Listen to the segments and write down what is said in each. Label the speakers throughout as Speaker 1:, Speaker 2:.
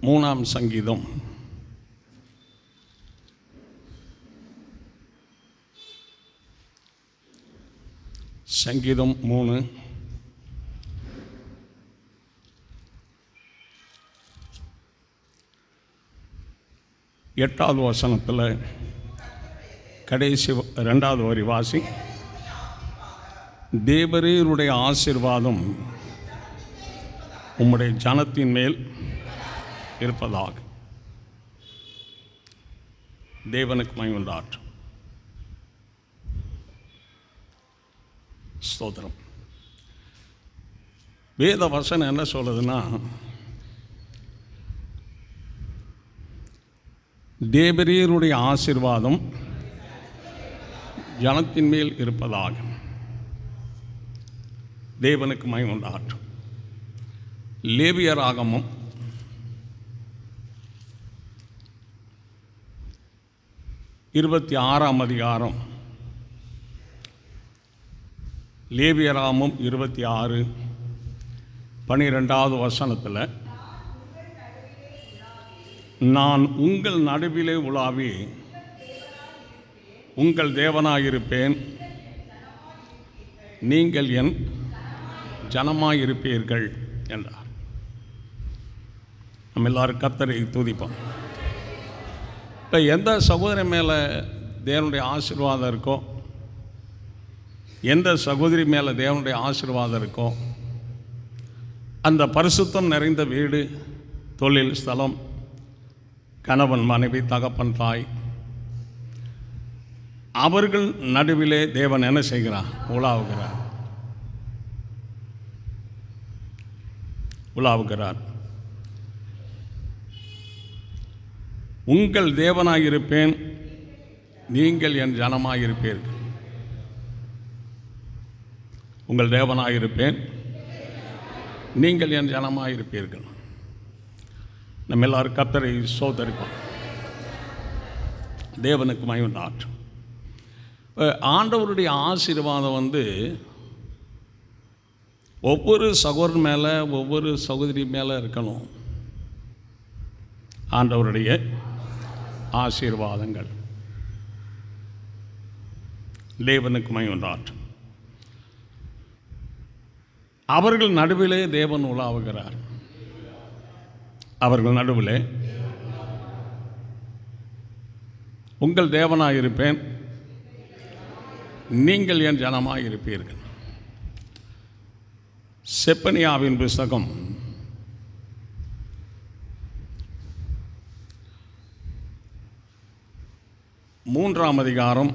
Speaker 1: மூணாம் சங்கீதம் சங்கீதம் 3 8வது வசனத்தில் கடைசி 2வது வரி வாசி. தேவரீருடைய ஆசீர்வாதம் உம்முடைய ஜனத்தின் மேல் இருப்பதாக. தேவனுக்கு மகிமை உண்டாகட்டும். ஸ்தோத்திரம். வேத வசனம் என்ன சொல்லுதுன்னா, தேவரீருடைய ஆசீர்வாதம் ஜனத்தின் மேல் இருப்பதாக. தேவனுக்கு மகிமை உண்டாகட்டும். லேவியராகமம் 26ஆம் அதிகாரம், லேவியராகமம் 26 12வது வசனத்தில், நான் உங்கள் நடுவிலே உலாவி உங்கள் தேவனாயிருப்பேன், நீங்கள் என் ஜனமாயிருப்பீர்கள் என்றார். நம்ம எல்லாரும் கர்த்தரை துதிப்போம். இப்போ எந்த சகோதரி மேலே தேவனுடைய ஆசீர்வாதம் இருக்கோ, எந்த சகோதரி மேலே தேவனுடைய ஆசீர்வாதம் இருக்கோ, அந்த பரிசுத்தம் நிறைந்த வீடு, தொழில் ஸ்தலம், கணவன் மனைவி, தகப்பன் தாய், அவர்கள் நடுவிலே தேவன் என்ன செய்கிறார்? உலாவுகிறார். உங்கள் தேவனாயிருப்பேன், நீங்கள் என் ஜனமாயிருப்பீர்கள். உங்கள் தேவனாயிருப்பேன், நீங்கள் என் ஜனமாயிருப்பீர்கள். நம்ம எல்லாரும் கர்த்தரை ஸ்தோத்திரிப்போம். தேவனுக்கு மகிமை உண்டாகட்டும். ஆண்டவருடைய ஆசீர்வாதம் ஒவ்வொரு சகோதரன் மேலே, ஒவ்வொரு சகோதரி மேலே இருக்கணும். ஆண்டவருடைய ஆசீர்வாதங்கள் தேவனுக்கு மகிமை உண்டாகட்டும். அவர்கள் நடுவிலே தேவன் உலாவுகிறார். அவர்கள் நடுவிலே உங்கள் தேவனாயிருப்பேன், நீங்கள் என் ஜனமாயிருப்பீர்கள். செப்பனியாவின் புஸ்தகம் 3ஆம் அதிகாரம்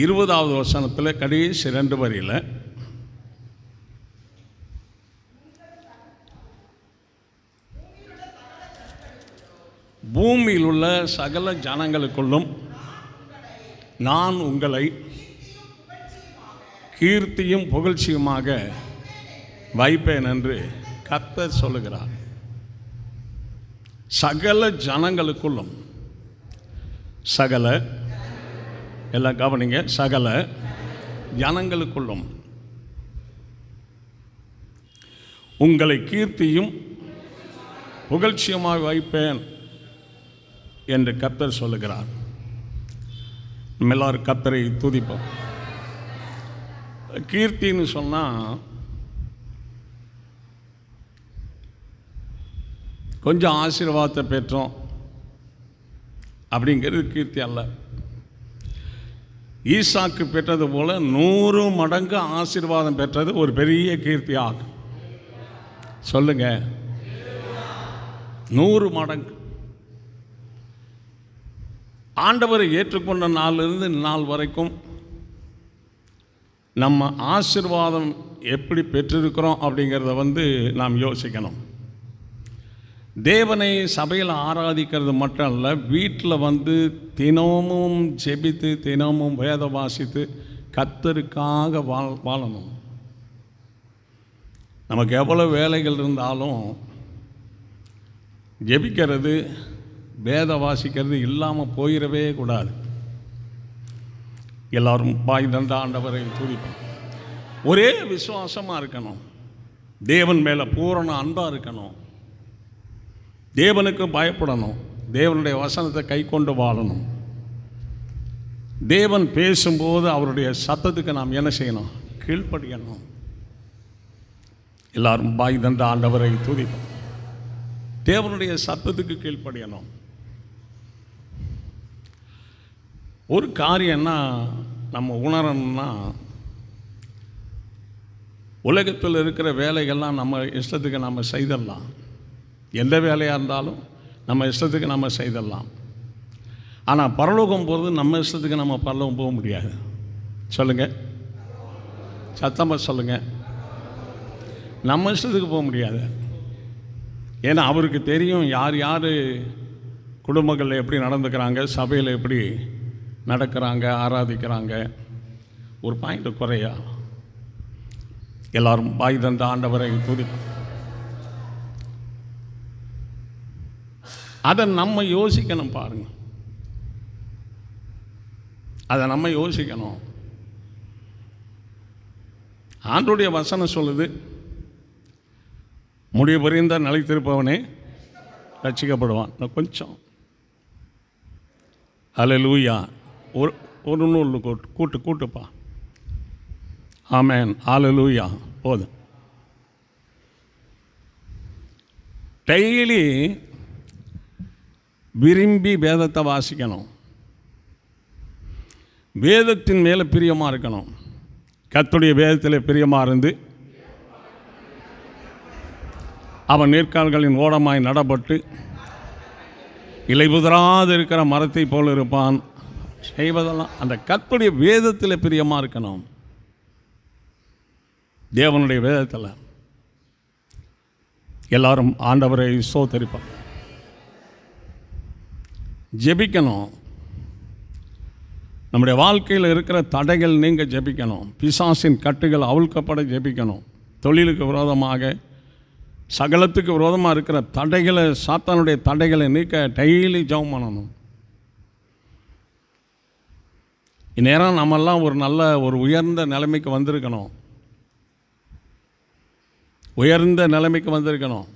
Speaker 1: 20வது வசனத்தில் கடைசி 2 வரியில், பூமியில் உள்ள சகல ஜனங்களுக்குள்ளும் நான் உங்களை கீர்த்தியும் புகழ்ச்சியுமாக வைப்பேன் என்று கர்த்தர் சொல்லுகிறார். சகல ஜனங்களுக்குள்ளும், சகல, எல்லாம் கவனிங்க, சகல ஜனங்களுக்குள்ளும் உங்களை கீர்த்தியும் புகழ்ச்சியுமாக வைப்பேன் என்று கர்த்தர் சொல்லுகிறார். நம்ம எல்லாரும் கர்த்தரை துதிப்போம். கீர்த்தின்னு சொன்னால் கொஞ்சம் ஆசீர்வாதத்தை பெற்றோம் அப்படிங்கிறது கீர்த்தி அல்ல. ஈசாக்கு பெற்றது போல 100 மடங்கு ஆசீர்வாதம் பெற்றது ஒரு பெரிய கீர்த்தி ஆகும். சொல்லுங்க, 100 மடங்கு. ஆண்டவரை ஏற்றுக்கொண்ட நாளிலிருந்து நாள் வரைக்கும் நம்ம ஆசீர்வாதம் எப்படி பெற்றிருக்கிறோம் அப்படிங்கிறத நாம் யோசிக்கணும். தேவனை சபையில் ஆராதிக்கிறது மட்டும் அல்ல, வீட்டில் தினமும் ஜெபித்து, தினமும் வேத வாசித்து கர்த்தருக்காக வாழணும். நமக்கு எவ்வளோ வேலைகள் இருந்தாலும் ஜெபிக்கிறது, வேத வாசிக்கிறது இல்லாமல் போயிடவே கூடாது. எல்லாரும் பாய் தந்த ஆண்டவரை துதிப்போம். ஒரே விசுவாசமாக இருக்கணும், தேவன் மேலே பூரண அன்பாக இருக்கணும். தேவனுக்கு பயப்படணும், தேவனுடைய வசனத்தை கை கொண்டு வாழணும். தேவன் பேசும்போது அவருடைய சத்தத்துக்கு நாம் என்ன செய்யணும்? கீழ்ப்படியணும். எல்லாரும் பாய் தந்த ஆண்டவரை துதிப்போம். தேவனுடைய சத்தத்துக்கு கீழ்ப்படியணும். ஒரு காரியம்னா நம்ம உணரணும்னா, உலகத்தில் இருக்கிற வேலைகள்லாம் நம்ம இஷ்டத்துக்கு நம்ம செய்திடலாம். எந்த வேலையாக இருந்தாலும் நம்ம இஷ்டத்துக்கு நம்ம செய்திடலாம். ஆனால் பரலோகம் போகிறது நம்ம இஷ்டத்துக்கு நம்ம பரலோகம் போக முடியாது. சொல்லுங்கள், சத்தமாக சொல்லுங்கள். நம்ம இஷ்டத்துக்கு போக முடியாது. ஏன்னா அவருக்கு தெரியும் யார் யார் குடும்பங்களில் எப்படி நடந்துக்கிறாங்க, சபையில் எப்படி நடக்கிறாங்க, ஆராதிக்கிறாங்க. ஒரு பாயிண்ட் குறையா? எல்லாரும் பாய் தந்த ஆண்டவரை துதிப்போம். அதை நம்ம யோசிக்கணும். பாருங்க, அதை நம்ம யோசிக்கணும். ஆண்டவருடைய வசனம் சொல்லுது, முடிவு புரிந்த நிலைத்திருப்பவனே ரட்சிக்கப்படுவான். கொஞ்சம் அல்லேலூயா. ஒரு நூல் கூட்டுப்பா. ஆமென், அல்லேலூயா. போதும். டெய்லி விரும்பி வேதத்தை வாசிக்கணும். வேதத்தின் மேலே பிரியமாக இருக்கணும். கர்த்தருடைய வேதத்தில் பிரியமாக இருந்து அவன் நேர்கால்களின் ஓடமாய் நடப்பட்டு இலைபுதராது இருக்கிற மரத்தை போல் இருப்பான். செய்வதெல்லாம் அந்த கர்த்தருடைய வேதத்தில் பிரியமாக இருக்கணும். தேவனுடைய வேதத்தில் எல்லாரும் ஆண்டவரை ஸ்தோத்திரிப்பான். ஜெபிக்கணும். நம்முடைய வாழ்க்கையில் இருக்கிற தடைகள் நீங்க ஜெபிக்கணும். பிசாசின் கட்டுகள் அவிழ்க்கப்பட ஜெபிக்கணும். தொழிலுக்கு விரோதமாக, சகலத்துக்கு விரோதமாக இருக்கிற தடைகளை, சாத்தானுடைய தடைகளை நீக்க டெய்லி ஜெபம் பண்ணணும். இந்நேரம் நம்மெல்லாம் ஒரு நல்ல உயர்ந்த நிலைமைக்கு வந்திருக்கணும். உயர்ந்த நிலைமைக்கு வந்திருக்கணும்.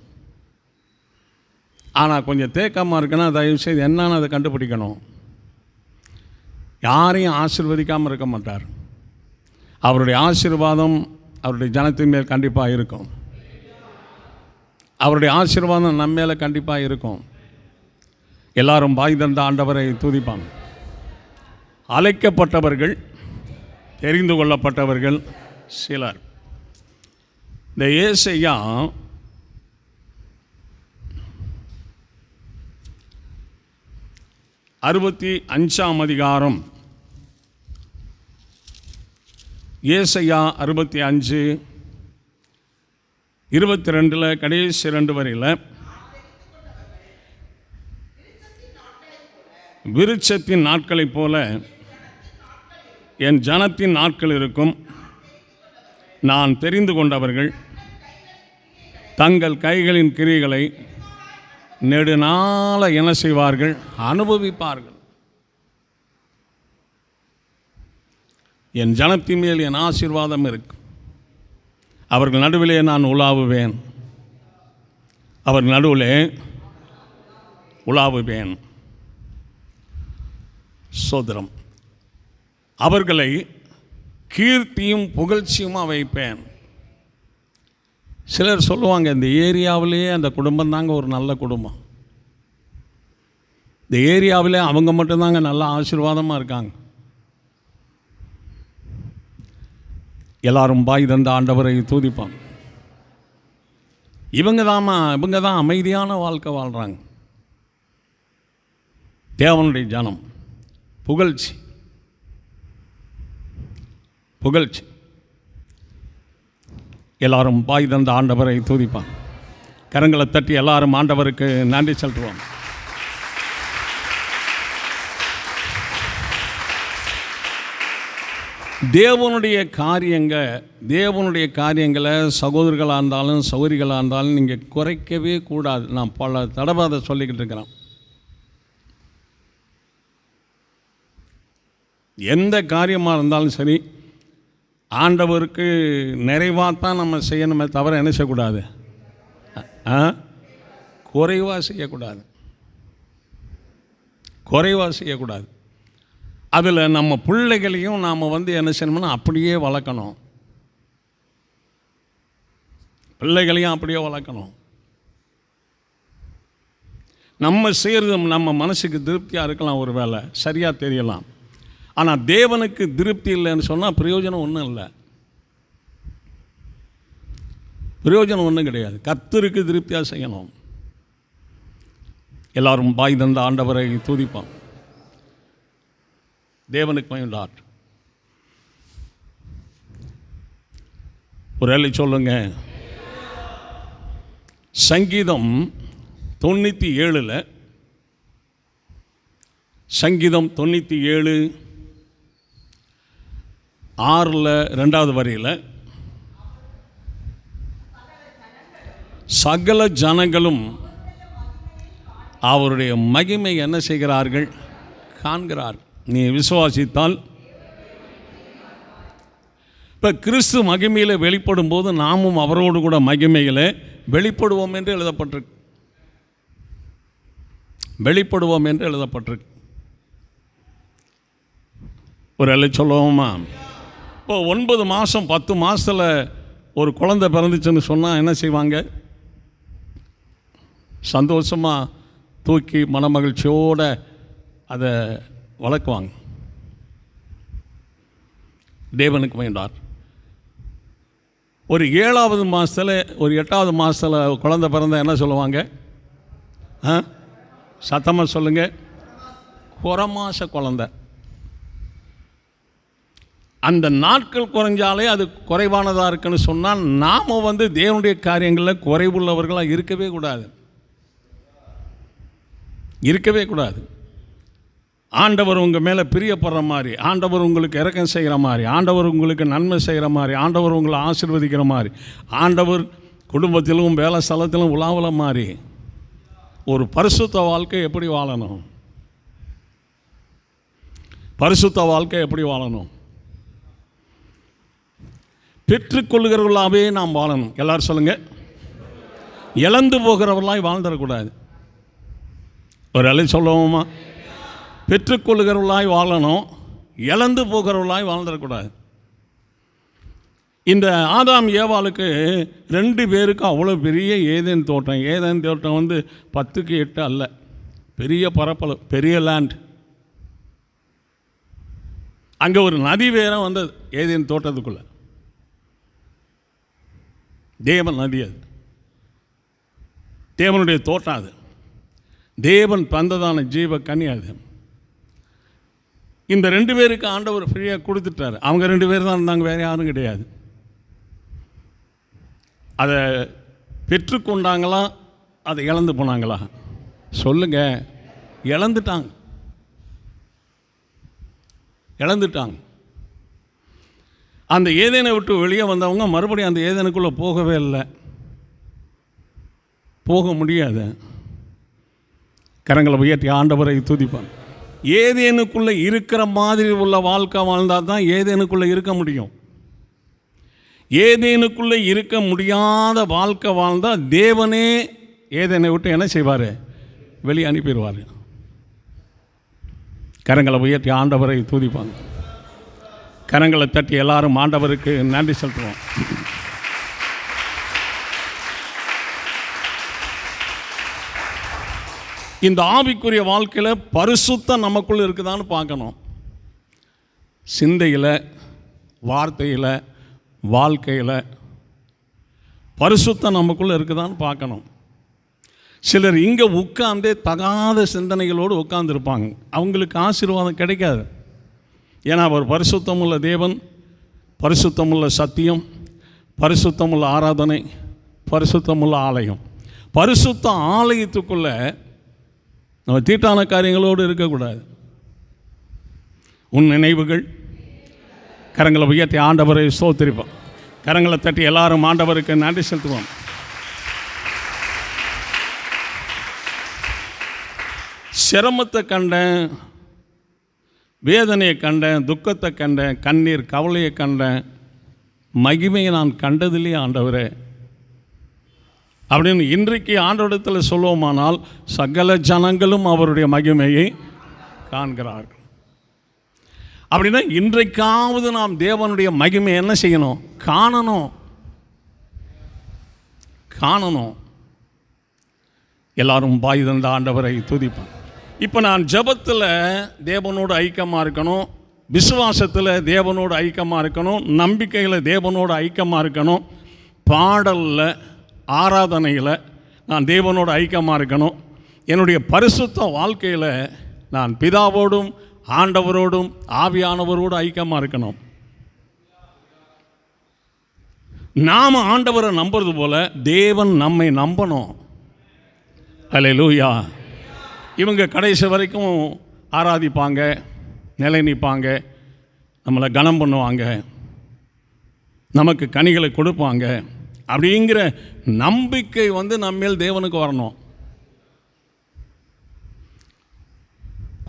Speaker 1: ஆனால் கொஞ்சம் தேக்கமாக இருக்குன்னா தயவுசெய்து என்னன்னு அதை கண்டுபிடிக்கணும். யாரையும் ஆசீர்வதிக்காமல் இருக்க மாட்டார். அவருடைய ஆசீர்வாதம் அவருடைய ஜனத்தின் மேல் கண்டிப்பாக இருக்கும். அவருடைய ஆசீர்வாதம் நம்ம மேலே கண்டிப்பாக இருக்கும். எல்லாரும் பாய் தந்த ஆண்டவரை துதிப்பாங்க. அழைக்கப்பட்டவர்கள், தெரிந்து கொள்ளப்பட்டவர்கள் சிலர். இந்த ஏசாயா 65 அதிகாரம், ஏசாயா 65 22 கடைசி 2 வரையில், விருட்சத்தின் நாட்களைப் போல என் ஜனத்தின் நாட்கள் இருக்கும். நான் தெரிந்து கொண்டவர்கள் தங்கள் கைகளின் கிரியைகளை நெடுநாள என்ன செய்வார்கள்? அனுபவிப்பார்கள். என் ஜனத்தின் மேல் என் ஆசீர்வாதம் இருக்கும். அவர்கள் நடுவிலே நான் உலாவுவேன். அவர் நடுவிலே உலாவுவேன். சோதரம். அவர்களை கீர்த்தியும் புகழ்ச்சியுமாக வைப்பேன். சிலர் சொல்லுவாங்க, இந்த ஏரியாவிலேயே அந்த குடும்பம் தாங்க ஒரு நல்ல குடும்பம், இந்த ஏரியாவிலே அவங்க மட்டும்தாங்க நல்ல ஆசீர்வாதமாக இருக்காங்க. எல்லாரும் பாய் தந்த ஆண்டவரை துதிப்பான். இவங்க தான் அமைதியான வாழ்க்கை வாழ்கிறாங்க. தேவனுடைய ஜனம். புகழ்ச்சி புகழ்ச்சி. எல்லாரும் பாய் தந்த ஆண்டவரை துதிப்பான். கரங்களை தட்டி எல்லாரும் ஆண்டவருக்கு நன்றி செலுத்துவோம். தேவனுடைய காரியங்களை சகோதரர்களாக இருந்தாலும் சகோதரிகளாக இருந்தாலும் நீங்கள் குறைக்கவே கூடாது. நான் பல தடவை அதை சொல்லிக்கிட்டு இருக்கிறேன். எந்த காரியமாக இருந்தாலும் சரி, ஆண்டவருக்கு நிறைவாக தான் நம்ம செய்யணுமே தவிர என்ன செய்யக்கூடாது? குறைவாக செய்யக்கூடாது, குறைவாக செய்யக்கூடாது. அதில் நம்ம பிள்ளைகளையும் நாம் என்ன செய்யணும்னா அப்படியே வளர்க்கணும், பிள்ளைகளையும் அப்படியே வளர்க்கணும். நம்ம செய்கிறது நம்ம மனசுக்கு திருப்தியாக இருக்கலாம், ஒரு வேளை சரியாக தெரியலாம். ஆனால் தேவனுக்கு திருப்தி இல்லைன்னு சொன்னால் பிரயோஜனம் ஒன்றும் இல்லை, பிரயோஜனம் ஒன்றும் கிடையாது. கர்த்தருக்கு திருப்தியாக செய்யணும். எல்லாரும் பாய் தந்த ஆண்டவரை துதிப்போம். தேவனுக்கு மகிமை. ஒரு வேளை சொல்லுங்க. சங்கீதம் 97 சங்கீதம் 97 6 2வது வரியில், சகல ஜனங்களும் அவருடைய மகிமை என்ன செய்கிறார்கள்? காண்கிறார். நீ விசுவாசித்தால், இப்போ கிறிஸ்து மகிமையில் வெளிப்படும் போது நாமும் அவரோடு கூட மகிமையில் வெளிப்படுவோம் என்று எழுதப்பட்டிருக்கு, வெளிப்படுவோம் என்று எழுதப்பட்டிருக்கு. ஒரு வேளை சொல்லுவோமா? இப்போ 9 மாதம் 10 மாதத்தில் ஒரு குழந்தை பிறந்துச்சுன்னு சொன்னால் என்ன செய்வாங்க? சந்தோஷமாக தூக்கி மனமகிழ்ச்சியோடு அதை வளர்க்குவாங்க. தேவனுக்கு மகிமை. ஒரு 7வது மாதத்தில் ஒரு 8வது மாதத்தில் குழந்தை பிறந்தால் என்ன சொல்லுவாங்க? சத்தமாக சொல்லுங்கள். குறமாச குழந்தை. அந்த நாட்கள் குறைஞ்சாலே அது குறைவானதாக இருக்குன்னு சொன்னால் நாம் தேவனுடைய காரியங்களில் குறைவுள்ளவர்களாக இருக்கவே கூடாது, இருக்கவே கூடாது. ஆண்டவர் உங்கள் மேலே பிரியப்படுற மாதிரி, ஆண்டவர் உங்களுக்கு இரக்கம் செய்கிற மாதிரி, ஆண்டவர் உங்களுக்கு நன்மை செய்கிற மாதிரி, ஆண்டவர் உங்களை ஆசீர்வதிக்கிற மாதிரி, ஆண்டவர் குடும்பத்திலும் வேலை ஸ்தலத்திலும் உலாவல மாதிரி ஒரு பரிசுத்த வாழ்க்கை எப்படி வாழணும்? பரிசுத்த வாழ்க்கை எப்படி வாழணும்? பெற்றுக்கொள்கிறவர்களாகவே நாம் வாழணும். எல்லாரும் சொல்லுங்கள். இழந்து போகிறவர்களாய் வாழ்ந்துடக்கூடாது. ஒரு அலை சொல்லுவோமா? பெற்றுக்கொள்கிறவர்களாய் வாழணும், இழந்து போகிறவர்களாய் வாழ்ந்துடக்கூடாது. இந்த ஆதாம் ஏவாளுக்கு 2 பேருக்கும் அவ்வளோ பெரிய ஏதேன் தோட்டம். ஏதேன் தோட்டம் 10க்கு 8 அல்ல, பெரிய பரப்பளவு, பெரிய லேண்ட். அங்கே ஒரு நதி வேற வந்தது ஏதேன் தோட்டத்துக்குள்ளே. தேவன் நதி, அது தேவனுடைய தோட்டம், அது தேவன் தந்ததான ஜீவ கனி. அது இந்த 2 பேருக்கு ஆண்டவர் ஃப்ரீயாக கொடுத்துட்டார். அவங்க 2 பேர் தான் இருந்தாங்க, வேறு யாரும் கிடையாது. அதை பெற்றுக்கொண்டாங்களா, அதை இழந்து போனாங்களா? சொல்லுங்க. இழந்துட்டாங்க, இழந்துட்டாங்க. அந்த ஏதேனை விட்டு வெளியே வந்தவங்க மறுபடியும் அந்த ஏதேனுக்குள்ளே போகவே இல்லை, போக முடியாது. கரங்களை உயர்த்தி ஆண்டவரை துதிப்பாங்க. ஏதேனுக்குள்ளே இருக்கிற மாதிரி உள்ள வாழ்க்கை வாழ்ந்தால் தான் ஏதேனுக்குள்ளே இருக்க முடியும். ஏதேனுக்குள்ளே இருக்க முடியாத வாழ்க்கை வாழ்ந்தால் தேவனே ஏதேனை விட்டு என்ன செய்வார்? வெளியே அனுப்பிடுவார். கரங்களை உயர்த்தி ஆண்டவரை துதிப்பாங்க. கரங்களை தட்டி எல்லாரும் ஆண்டவருக்கு நன்றி செலுத்துவோம். இந்த ஆவிக்குரிய வாழ்க்கையில் பரிசுத்தம் நமக்குள்ளே இருக்குதான்னு பார்க்கணும். சிந்தையில், வார்த்தையில், வாழ்க்கையில் பரிசுத்தம் நமக்குள்ளே இருக்குதான்னு பார்க்கணும். சிலர் இங்கே உட்கார்ந்தே தகாத சிந்தனைகளோடு உட்கார்ந்துருப்பாங்க, அவங்களுக்கு ஆசீர்வாதம் கிடைக்காது. ஏன்னா அவர் பரிசுத்தமுள்ள தேவன், பரிசுத்தமுள்ள சத்தியம், பரிசுத்தமுள்ள ஆராதனை, பரிசுத்தமுள்ள ஆலயம். பரிசுத்த ஆலயத்துக்குள்ளே நம்ம தீட்டான காரியங்களோடு இருக்கக்கூடாது. உன் நினைவுகள். கரங்களை உயர்த்தி ஆண்டவரை ஸ்தோத்திரிப்போம். கரங்களை தட்டி எல்லாரும் ஆண்டவருக்கு நன்றி செலுத்துவோம். சிரமத்தை கண்டேன், வேதனையை கண்டேன், துக்கத்தை கண்டேன், கண்ணீர் கவலையை கண்டேன், மகிமையை நான் கண்டதில்லையே ஆண்டவரே. அப்படின்னு இன்றைக்கு ஆண்டவரிடத்தில் சொல்லுவோமானால் சகல ஜனங்களும் அவருடைய மகிமையை காண்கிறார்கள். அப்படின்னா இன்றைக்காவது நாம் தேவனுடைய மகிமை என்ன செய்யணும்? காணணும். எல்லாரும் பாய் தந்த ஆண்டவரை துதிப்பான். இப்போ நான் ஜெபத்தில் தேவனோடு ஐக்கியமாக இருக்கணும், விசுவாசத்தில் தேவனோடு ஐக்கியமாக இருக்கணும், நம்பிக்கையில் தேவனோடு ஐக்கியமாக இருக்கணும், பாடலில் ஆராதனையில் நான் தேவனோடு ஐக்கியமாக இருக்கணும், என்னுடைய பரிசுத்த வாழ்க்கையில் நான் பிதாவோடும் ஆண்டவரோடும் ஆவியானவரோடு ஐக்கியமாக இருக்கணும். நாம் ஆண்டவரை நம்புறது போல தேவன் நம்மை நம்பணும். அல்லேலூயா. இவங்க கடைசி வரைக்கும் ஆராதிப்பாங்க, நிலை நிற்பாங்க, நம்மளை கனம் பண்ணுவாங்க, நமக்கு கனிகளை கொடுப்பாங்க அப்படிங்கிற நம்பிக்கை நம்மேல் தேவனுக்கு வரணும்.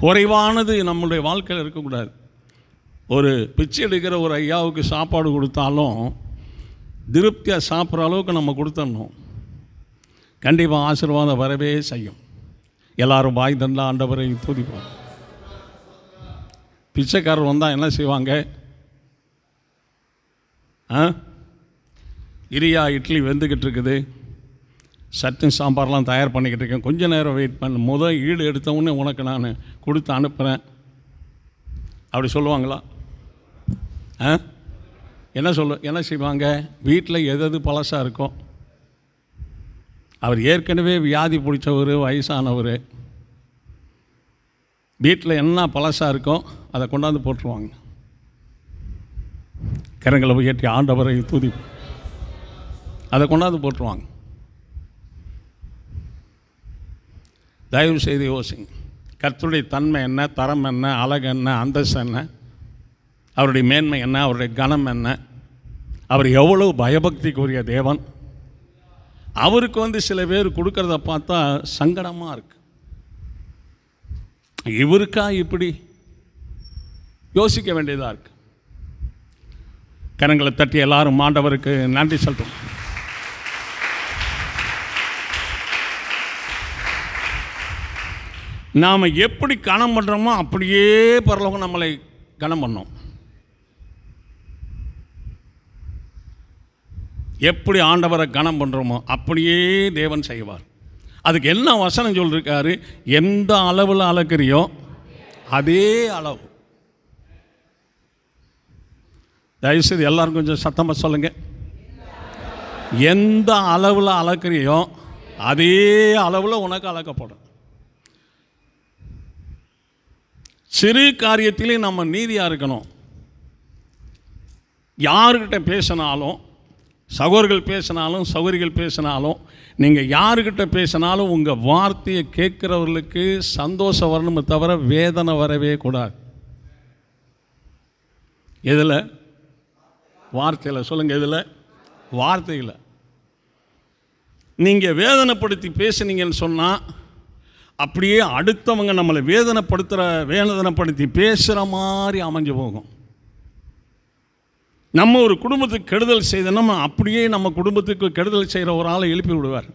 Speaker 1: குறைவானது நம்மளுடைய வாழ்க்கையில் இருக்கக்கூடாது. ஒரு பிச்சை எடுக்கிற ஒரு ஐயாவுக்கு சாப்பாடு கொடுத்தாலும் திருப்தியாக சாப்பிட்ற அளவுக்கு நம்ம கொடுத்துடணும். கண்டிப்பாக ஆசீர்வாதம் வரவே செய்யும். எல்லாரும் வாய் தந்த ஆண்டவரை துதிப்பாங்க. பிச்சைக்காரர் வந்தால் என்ன செய்வாங்க? இரியா இட்லி வெந்துக்கிட்டு இருக்குது, சட்னி சாம்பார்லாம் தயார் பண்ணிக்கிட்டு இருக்கேன், கொஞ்சம் நேரம் வெயிட் பண்ண, ஈடு எடுத்தவுடனே உனக்கு நான் கொடுத்து அனுப்புகிறேன் அப்படி சொல்லுவாங்களா? என்ன செய்வாங்க? வீட்டில் எது பழசாக இருக்கோ, அவர் ஏற்கனவே வியாதி பிடிச்சவர், வயசானவர், வீட்டில் என்ன பழசாக இருக்கோ அதை கொண்டாந்து போட்டுருவாங்க. கரங்களை உயர்த்தி ஆண்டவரை துதி, அதை கொண்டாந்து போட்டுருவாங்க. தயவு செய்து யோசிங்க. கர்த்தருடைய தன்மை என்ன, தரம் என்ன, அழகு என்ன, அந்தஸ்து என்ன, அவருடைய மேன்மை என்ன, அவருடைய கனம் என்ன, அவர் எவ்வளவு பயபக்திக்குரிய தேவன். அவருக்கு சில பேர் கொடுக்கறத பார்த்தா சங்கடமாக இருக்கு. இவருக்கா இப்படி யோசிக்க வேண்டியதாக இருக்கு. கரங்களை தட்டி எல்லாரும் ஆண்டவருக்கு நன்றி சொல்றோம். நாம் எப்படி கனம் பண்ணுறோமோ அப்படியே பரலோகம் நம்மளை கனம் பண்ணோம். எப்படி ஆண்டவரை கனம் பண்ணுறோமோ அப்படியே தேவன் செய்வார். அதுக்கு என்ன வசனம் சொல்லியிருக்காரு? எந்த அளவில் அளக்கிறியோ அதே அளவு. தயவுசெய்து எல்லாரும் கொஞ்சம் சத்தமாக சொல்லுங்க. எந்த அளவில் அளக்கிறியோ அதே அளவில் உனக்கு அளக்கப்படும். சிறு காரியத்திலே நம்ம நீதியாக இருக்கணும். யாருக்கிட்ட பேசினாலும், சகோதரர்கள் பேசினாலும், சகோதரிகள் பேசினாலும், நீங்கள் யாருக்கிட்ட பேசினாலும் உங்கள் வார்த்தையை கேட்குறவர்களுக்கு சந்தோஷம் வரணுமே தவிர வேதனை வரவே கூடாது. எதில்? வார்த்தையில். சொல்லுங்கள், எதில்? வார்த்தையில். நீங்கள் வேதனைப்படுத்தி பேசுனீங்கன்னு சொன்னால் அப்படியே அடுத்தவங்க நம்மளை வேதனைப்படுத்தி பேசுகிற மாதிரி அமைஞ்சு போகும். நம்ம ஒரு குடும்பத்துக்கு கெடுதல் செய்தோம்னா அப்படியே நம்ம குடும்பத்துக்கு கெடுதல் செய்கிற ஒரு ஆளை எழுப்பி விடுவார்.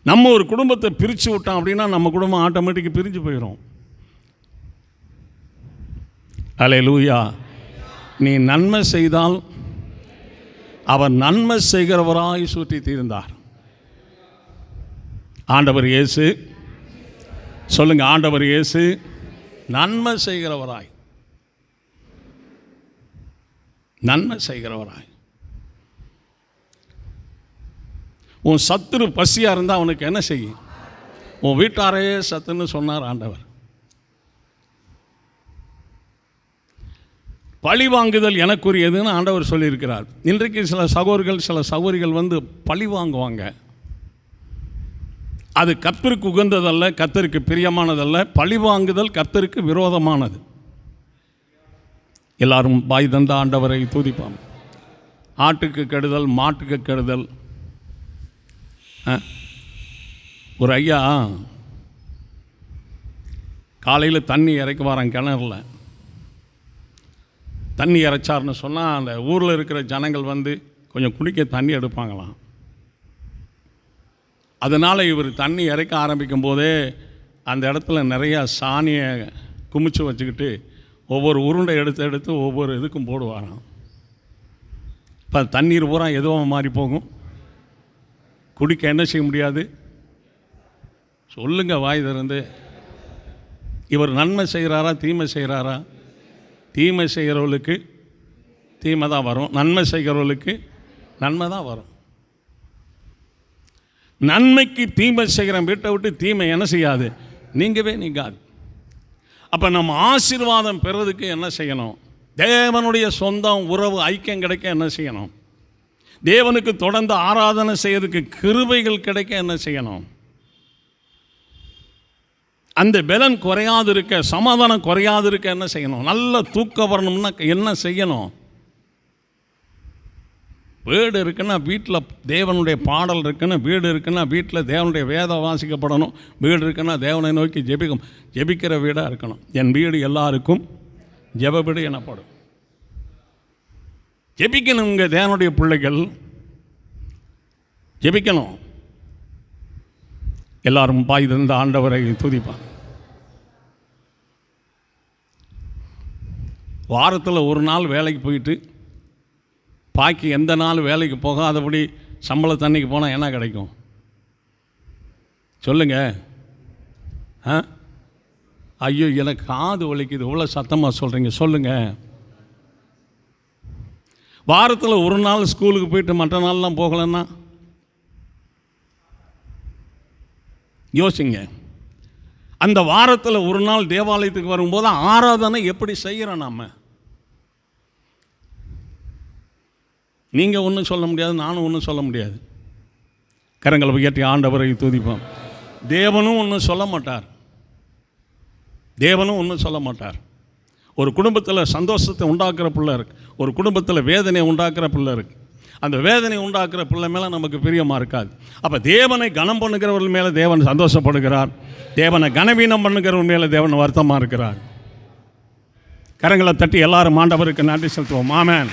Speaker 1: நம்ம ஒரு குடும்பத்தை பிரித்து விட்டோம் அப்படின்னா நம்ம குடும்பம் ஆட்டோமேட்டிக்காக பிரிஞ்சு போயிடும். அல்லேலூயா. நீ நன்மை செய்தால் அவர் நன்மை செய்கிறவராய் சுற்றி தீர்ந்தார். ஆண்டவர் இயேசு, சொல்லுங்க, ஆண்டவர் இயேசு நன்மை செய்கிறவராய், நன்மை செய்கிறவராய். உன் சத்துரு பசியாக இருந்தால் அவனுக்கு என்ன செய்யும்? உன் வீட்டாரே சத்துன்னு சொன்னார் ஆண்டவர். பழி வாங்குதல் எனக்குரியதுன்னு ஆண்டவர் சொல்லியிருக்கிறார். இன்றைக்கு சில சகோதரிகள் பழி வாங்குவாங்க. அது கர்த்தருக்கு உகந்ததல்ல, கர்த்தருக்கு பிரியமானதல்ல. பழி வாங்குதல் கர்த்தருக்கு விரோதமானது. எல்லாரும் பாய் தந்த ஆண்டவரை துதிப்பாங்க. ஆட்டுக்கு கெடுதல், மாட்டுக்கு கெடுதல். ஒரு ஐயா காலையில் தண்ணி இறைக்க வரான் கிணறுல. தண்ணி இறைச்சார்னு சொன்னால் அந்த ஊரில் இருக்கிற ஜனங்கள் கொஞ்சம் குடிக்க தண்ணி எடுப்பாங்களாம். அதனால் இவர் தண்ணி இறைக்க ஆரம்பிக்கும் போதே அந்த இடத்துல நிறையா சாணியை குமிச்சு வச்சுக்கிட்டு ஒவ்வொரு உருண்டை எடுத்து எடுத்து ஒவ்வொரு இதுக்கும் போடுவாராம். இப்போ தண்ணீர் பூரா எதுவும் மாறி போகும், குடிக்க என்ன செய்ய முடியாது? சொல்லுங்க வாய் திறந்து. இவர் நன்மை செய்கிறாரா தீமை செய்கிறாரா? தீமை செய்கிறவர்களுக்கு தீமை தான் வரும், நன்மை செய்கிறவர்களுக்கு நன்மை தான் வரும். நன்மைக்கு தீமை செய்கிற வீட்டை விட்டு தீமை என்ன செய்யாது, நீங்கவே நீங்காது. அப்போ நம்ம ஆசீர்வாதம் பெறுவதுக்கு என்ன செய்யணும்? தேவனுடைய சொந்தம் உறவு ஐக்கியம் கிடைக்க என்ன செய்யணும்? தேவனுக்கு தொடர்ந்து ஆராதனை செய்யறதுக்கு கிருபைகள் கிடைக்க என்ன செய்யணும்? அந்த பலன் குறையாது இருக்க, சமாதானம் குறையாது இருக்க என்ன செய்யணும்? நல்ல தூக்கம் வரணும்னா என்ன செய்யணும்? வீடு இருக்குன்னா வீட்டில் தேவனுடைய பாடல் இருக்குன்னா, வீடு இருக்குன்னா வீட்டில் தேவனுடைய வேதம் வாசிக்கப்படணும், வீடு இருக்குன்னா தேவனை நோக்கி ஜெபிக்கிற வீடாக இருக்கணும். என் வீடு எல்லாருக்கும் ஜெப வீடு எனப்படும். ஜெபிக்கணும். இங்கே தேவனுடைய பிள்ளைகள் ஜெபிக்கணும். எல்லாரும் பாய் தந்த ஆண்டவரை துதிப்பாங்க. வாரத்தில் ஒரு நாள் வேலைக்கு போயிட்டு பாக்கி எந்த நாள் வேலைக்கு போகாதபடி சம்பளத்தன்னைக்கு போனால் என்ன கிடைக்கும் சொல்லுங்க? ஐயோ, எனக்கு காது வலிக்குது, இவ்வளோ சத்தமாக சொல்கிறீங்க, சொல்லுங்கள். வாரத்தில் ஒரு நாள் ஸ்கூலுக்கு போயிட்டு மற்ற நாள்லாம் போகலன்னா யோசிங்க. அந்த வாரத்தில் ஒரு நாள் தேவாலயத்துக்கு வரும்போது ஆராதனை எப்படி செய்கிறோம்? நாம் நீங்கள் ஒன்றும் சொல்ல முடியாது, நானும் ஒன்றும் சொல்ல முடியாது. கரங்களை உயர்த்தி ஆண்டவரை துதிப்போம். தேவனும் ஒன்றும் சொல்ல மாட்டார், தேவனும் ஒன்றும் சொல்ல மாட்டார். ஒரு குடும்பத்தில் சந்தோஷத்தை உண்டாக்குற பிள்ளை இருக்குது, ஒரு குடும்பத்தில் வேதனையை உண்டாக்குற பிள்ளை இருக்குது. அந்த வேதனை உண்டாக்குற பிள்ளை மேலே நமக்கு பிரியமாக இருக்காது. அப்போ தேவனை கனம் பண்ணுகிறவர்கள் மேலே தேவன் சந்தோஷப்படுகிறார், தேவனை கனவீனம் பண்ணுகிறவர்கள் மேலே தேவன் வருத்தமாக இருக்கிறார். கரங்களை தட்டி எல்லாரும் ஆண்டவருக்கு நன்றி செலுத்துவோம். ஆமென்.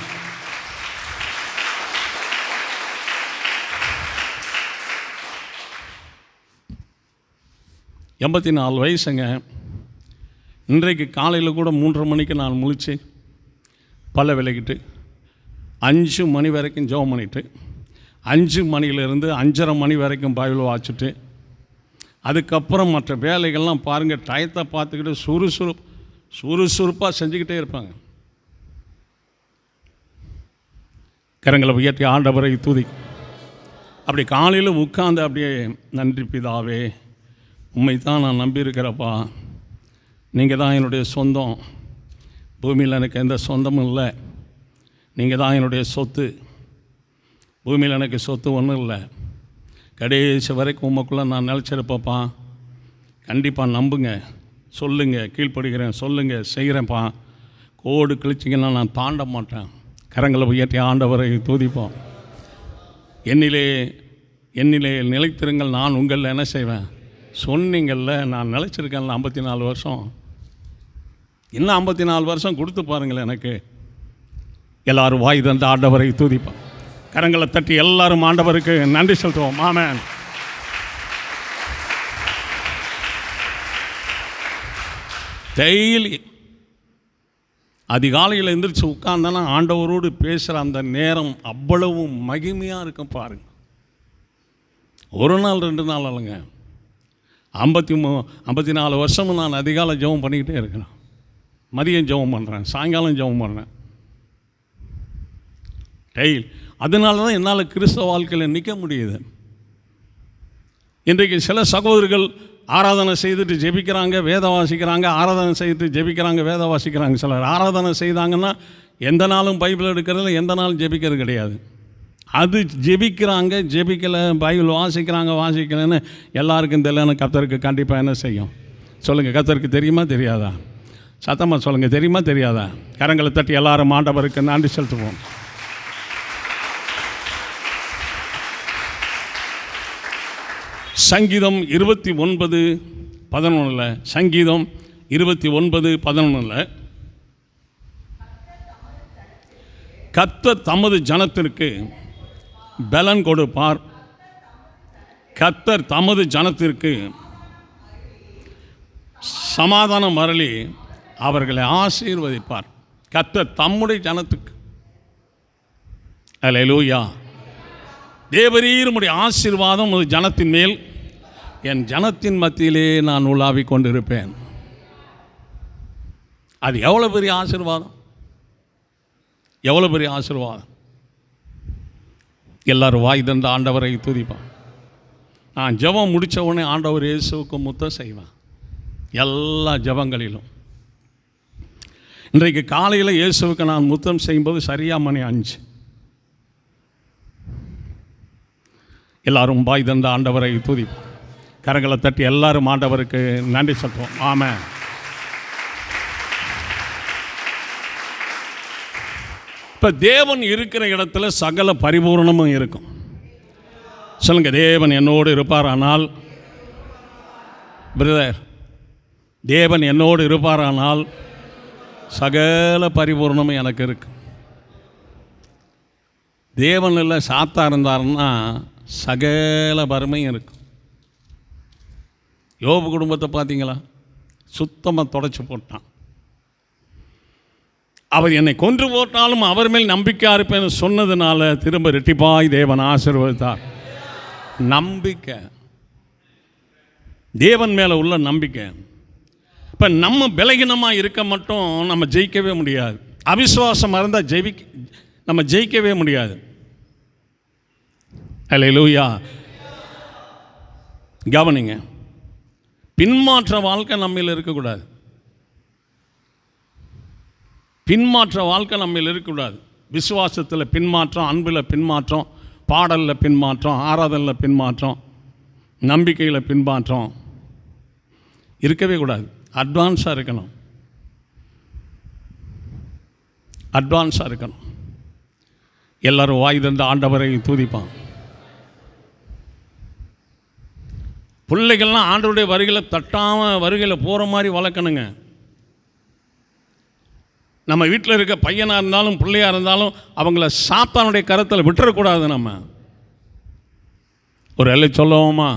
Speaker 1: எண்பத்தி 4 வயசுங்க. இன்றைக்கு காலையில் கூட 3:30 மணிக்கு நான் முழிச்சு பல்ல விளக்கிட்டு 5 மணி வரைக்கும் ஜெபம் பண்ணிவிட்டு 5 மணியிலேருந்து 5:30 மணி வரைக்கும் பைபிள் வாசிச்சுட்டு அதுக்கப்புறம் மற்ற வேலைகள்லாம் பாருங்கள், டயத்தை பார்த்துக்கிட்டு சுறுசுறுப்பாக செஞ்சுக்கிட்டே இருப்பாங்க. கரங்களை உயர்த்தி ஆண்டவரை துதி. அப்படி காலையில் உட்கார்ந்து அப்படியே நன்றி பிதாவே, உண்மை தான் நான் நம்பியிருக்கிறப்பா, நீங்கள் தான் என்னுடைய சொந்தம், பூமியில் எனக்கு எந்த சொந்தமும் இல்லை, நீங்கள் தான் என்னுடைய சொத்து, பூமியில் எனக்கு சொத்து ஒன்றும் இல்லை, கடைசி வரைக்கும் உமக்குள்ளே நான் நிலச்சிருப்பப்பா, கண்டிப்பாக நம்புங்க, சொல்லுங்கள், கீழ்ப்படுகிறேன், சொல்லுங்கள், செய்கிறேன்ப்பா, கோடு கிழிச்சிங்கன்னா நான் தாண்ட மாட்டேன். கரங்களை உயர்த்தி ஆண்டவரை துதிப்போம். என்னிலே நிலைத்திருங்கள், நான் உங்களில் என்ன செய்வேன் சொன்னீங்கள்ல, நான் நிலச்சிருக்கேன்ல 54 வருஷம், இன்னும் 54 வருஷம் கொடுத்து பாருங்களேன் எனக்கு. எல்லாரும் வாய் தந்த ஆண்டவரை துதிப்போம். கரங்களை தட்டி எல்லாரும் ஆண்டவருக்கு நன்றி செலுத்துவோம். ஆமென். டெய்லி அதிகாலையில் எந்திரிச்சு உட்கார்ந்தனா ஆண்டவரோடு பேசுகிற அந்த நேரம் அவ்வளவு மகிமையாக இருக்கும் பாருங்க. ஒரு நாள் 2 நாள் இல்லைங்க, 54 வருஷமும் நான் அதிகாலை ஜெபம் பண்ணிக்கிட்டே இருக்கிறேன். மதியம் ஜெபம் பண்ணுறேன், சாயங்காலம் ஜெபம் பண்ணுறேன் டெய்லி. அதனால தான் என்னால் கிறிஸ்தவ வாழ்க்கையில் நிற்க முடியுது. இன்றைக்கு சில சகோதரர்கள் ஆராதனை செய்துட்டு ஜெபிக்கிறாங்க, வேத வாசிக்கிறாங்க, ஆராதனை செய்துட்டு ஜெபிக்கிறாங்க, வேத வாசிக்கிறாங்க. சிலர் ஆராதனை செய்தாங்கன்னா எந்த நாளும் பைபிள் எடுக்கிறதுல எந்த நாளும் ஜெபிக்கிறது கிடையாது. அது ஜெபிக்கிறாங்க, ஜெபிக்கலை, பைபிள் வாசிக்கலைன்னு எல்லாருக்கும் தெரியலன்னு கர்த்தருக்கு கண்டிப்பாக என்ன செய்யும் சொல்லுங்கள்? கர்த்தருக்கு தெரியுமா தெரியாதா? சத்தமாக சொல்லுங்கள், தெரியுமா தெரியாதா? கரங்களை தட்டி எல்லாரும் ஆண்டவருக்கு நன்றி செலுத்துவோம். சங்கீதம் 29:11, சங்கீதம் 29:11, கர்த்தர் தமது ஜனத்திற்கு பலன் கொடுப்பார், கர்த்தர் தமது ஜனத்திற்கு சமாதானம் அருளி அவர்களை ஆசீர்வதிப்பார். கர்த்தர் தம்முடைய ஜனத்துக்கு, அல்லேலூயா, தேவரீர் உம்முடைய ஆசீர்வாதம் ஒரு ஜனத்தின் மேல், என் ஜனத்தின் மத்தியிலே நான் உலாவிக் கொண்டிருப்பேன். அது எவ்வளோ பெரிய ஆசீர்வாதம், எவ்வளோ பெரிய ஆசீர்வாதம். எல்லாரும் வாய் தந்த ஆண்டவரை துதிப்பான். நான் ஜெபம் முடித்த உடனே ஆண்டவர் இயேசுவுக்கு முத்தம் செய்வேன் எல்லா ஜெபங்களிலும். இன்றைக்கு காலையில் இயேசுவுக்கு நான் முத்தம் செய்யும்போது சரியாக மணி 5. எல்லாரும் வாய் தந்த ஆண்டவரை துதிப்போம். கரங்களை தட்டி எல்லாரும் ஆண்டவருக்கு நன்றி சொல்வோம். ஆமென். இப்போ தேவன் இருக்கிற இடத்துல சகல பரிபூர்ணமும் இருக்கும். சொல்லுங்க, தேவன் என்னோடு இருப்பாரானால், பிரதர், தேவன் என்னோடு இருப்பாரானால் சகல பரிபூர்ணமும் எனக்கு இருக்கு. தேவன் இல்லை சாத்தா இருந்தாருன்னா சகல வறுமையும் இருக்கும். யோபு குடும்பத்தை பார்த்தீங்களா? சுத்தமாக தொடச்சி போட்டான். அவர் என்னை கொன்று போட்டாலும் அவர் மேல் நம்பிக்கையாக இருப்பேன்னு சொன்னதுனால திரும்ப ரெட்டிப்பாய் தேவன் ஆசீர்வதித்தார். நம்பிக்கை, தேவன் மேலே உள்ள நம்பிக்கை. இப்போ நம்ம பலகீனமாக இருக்க மட்டும் நம்ம ஜெயிக்கவே முடியாது. அவிசுவாசம் இருந்தால் நம்ம ஜெயிக்கவே முடியாது. அல்லேலூயா. கவனிங்க, பின்மாற்ற வாழ்க்கை நம்மில் இருக்கக்கூடாது. பின்மாற்ற வாழ்க்கை நம்ம இருக்கக்கூடாது. விசுவாசத்தில் பின்மாற்றம், அன்பில் பின்மாற்றம், பாடலில் பின்மாற்றம், ஆராதனில் பின்மாற்றம், நம்பிக்கையில் பின்மாற்றம் இருக்கவே கூடாது. அட்வான்ஸாக இருக்கணும், அட்வான்ஸாக இருக்கணும். எல்லோரும் வாய் தந்த ஆண்டவரை துதிப்பான். பிள்ளைகள்லாம் ஆண்டவருடைய வருகையில் தட்டாமல் வருகையில் போகிற மாதிரி வளர்க்கணுங்க. நம்ம வீட்டில் இருக்க பையனாக இருந்தாலும் பிள்ளையாக இருந்தாலும் அவங்கள சாத்தானுடைய கரத்தில் விட்டுறக்கூடாது. நம்ம ஒரு எல்லை சொல்லுவோமா?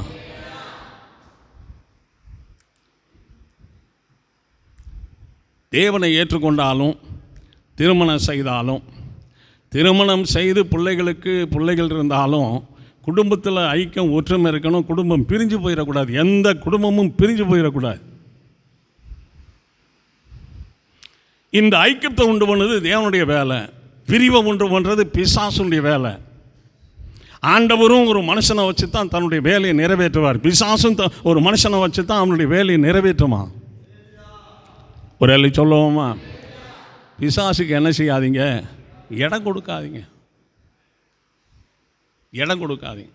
Speaker 1: தேவனை ஏற்றுக்கொண்டாலும் திருமணம் செய்தாலும், திருமணம் செய்து பிள்ளைகள் இருந்தாலும் குடும்பத்தில் ஐக்கியம் ஒற்றுமை இருக்கணும். குடும்பம் பிரிஞ்சு போயிடக்கூடாது. எந்த குடும்பமும் பிரிஞ்சு போயிடக்கூடாது. இந்த ஐக்கியத்தை உண்டு பண்ணது தேவனுடைய வேலை. பிரிவை உண்டு பண்ணுறது பிசாசுடைய வேலை. ஆண்டவரும் ஒரு மனுஷனை வச்சு தான் தன்னுடைய வேலையை நிறைவேற்றுவார். பிசாசும் ஒரு மனுஷனை வச்சு தான் அவனுடைய வேலையை நிறைவேற்றுமா? ஒரு எல்லை சொல்லுவோமா? பிசாசுக்கு என்ன செய்யாதீங்க, இடம் கொடுக்காதீங்க, இடம் கொடுக்காதீங்க.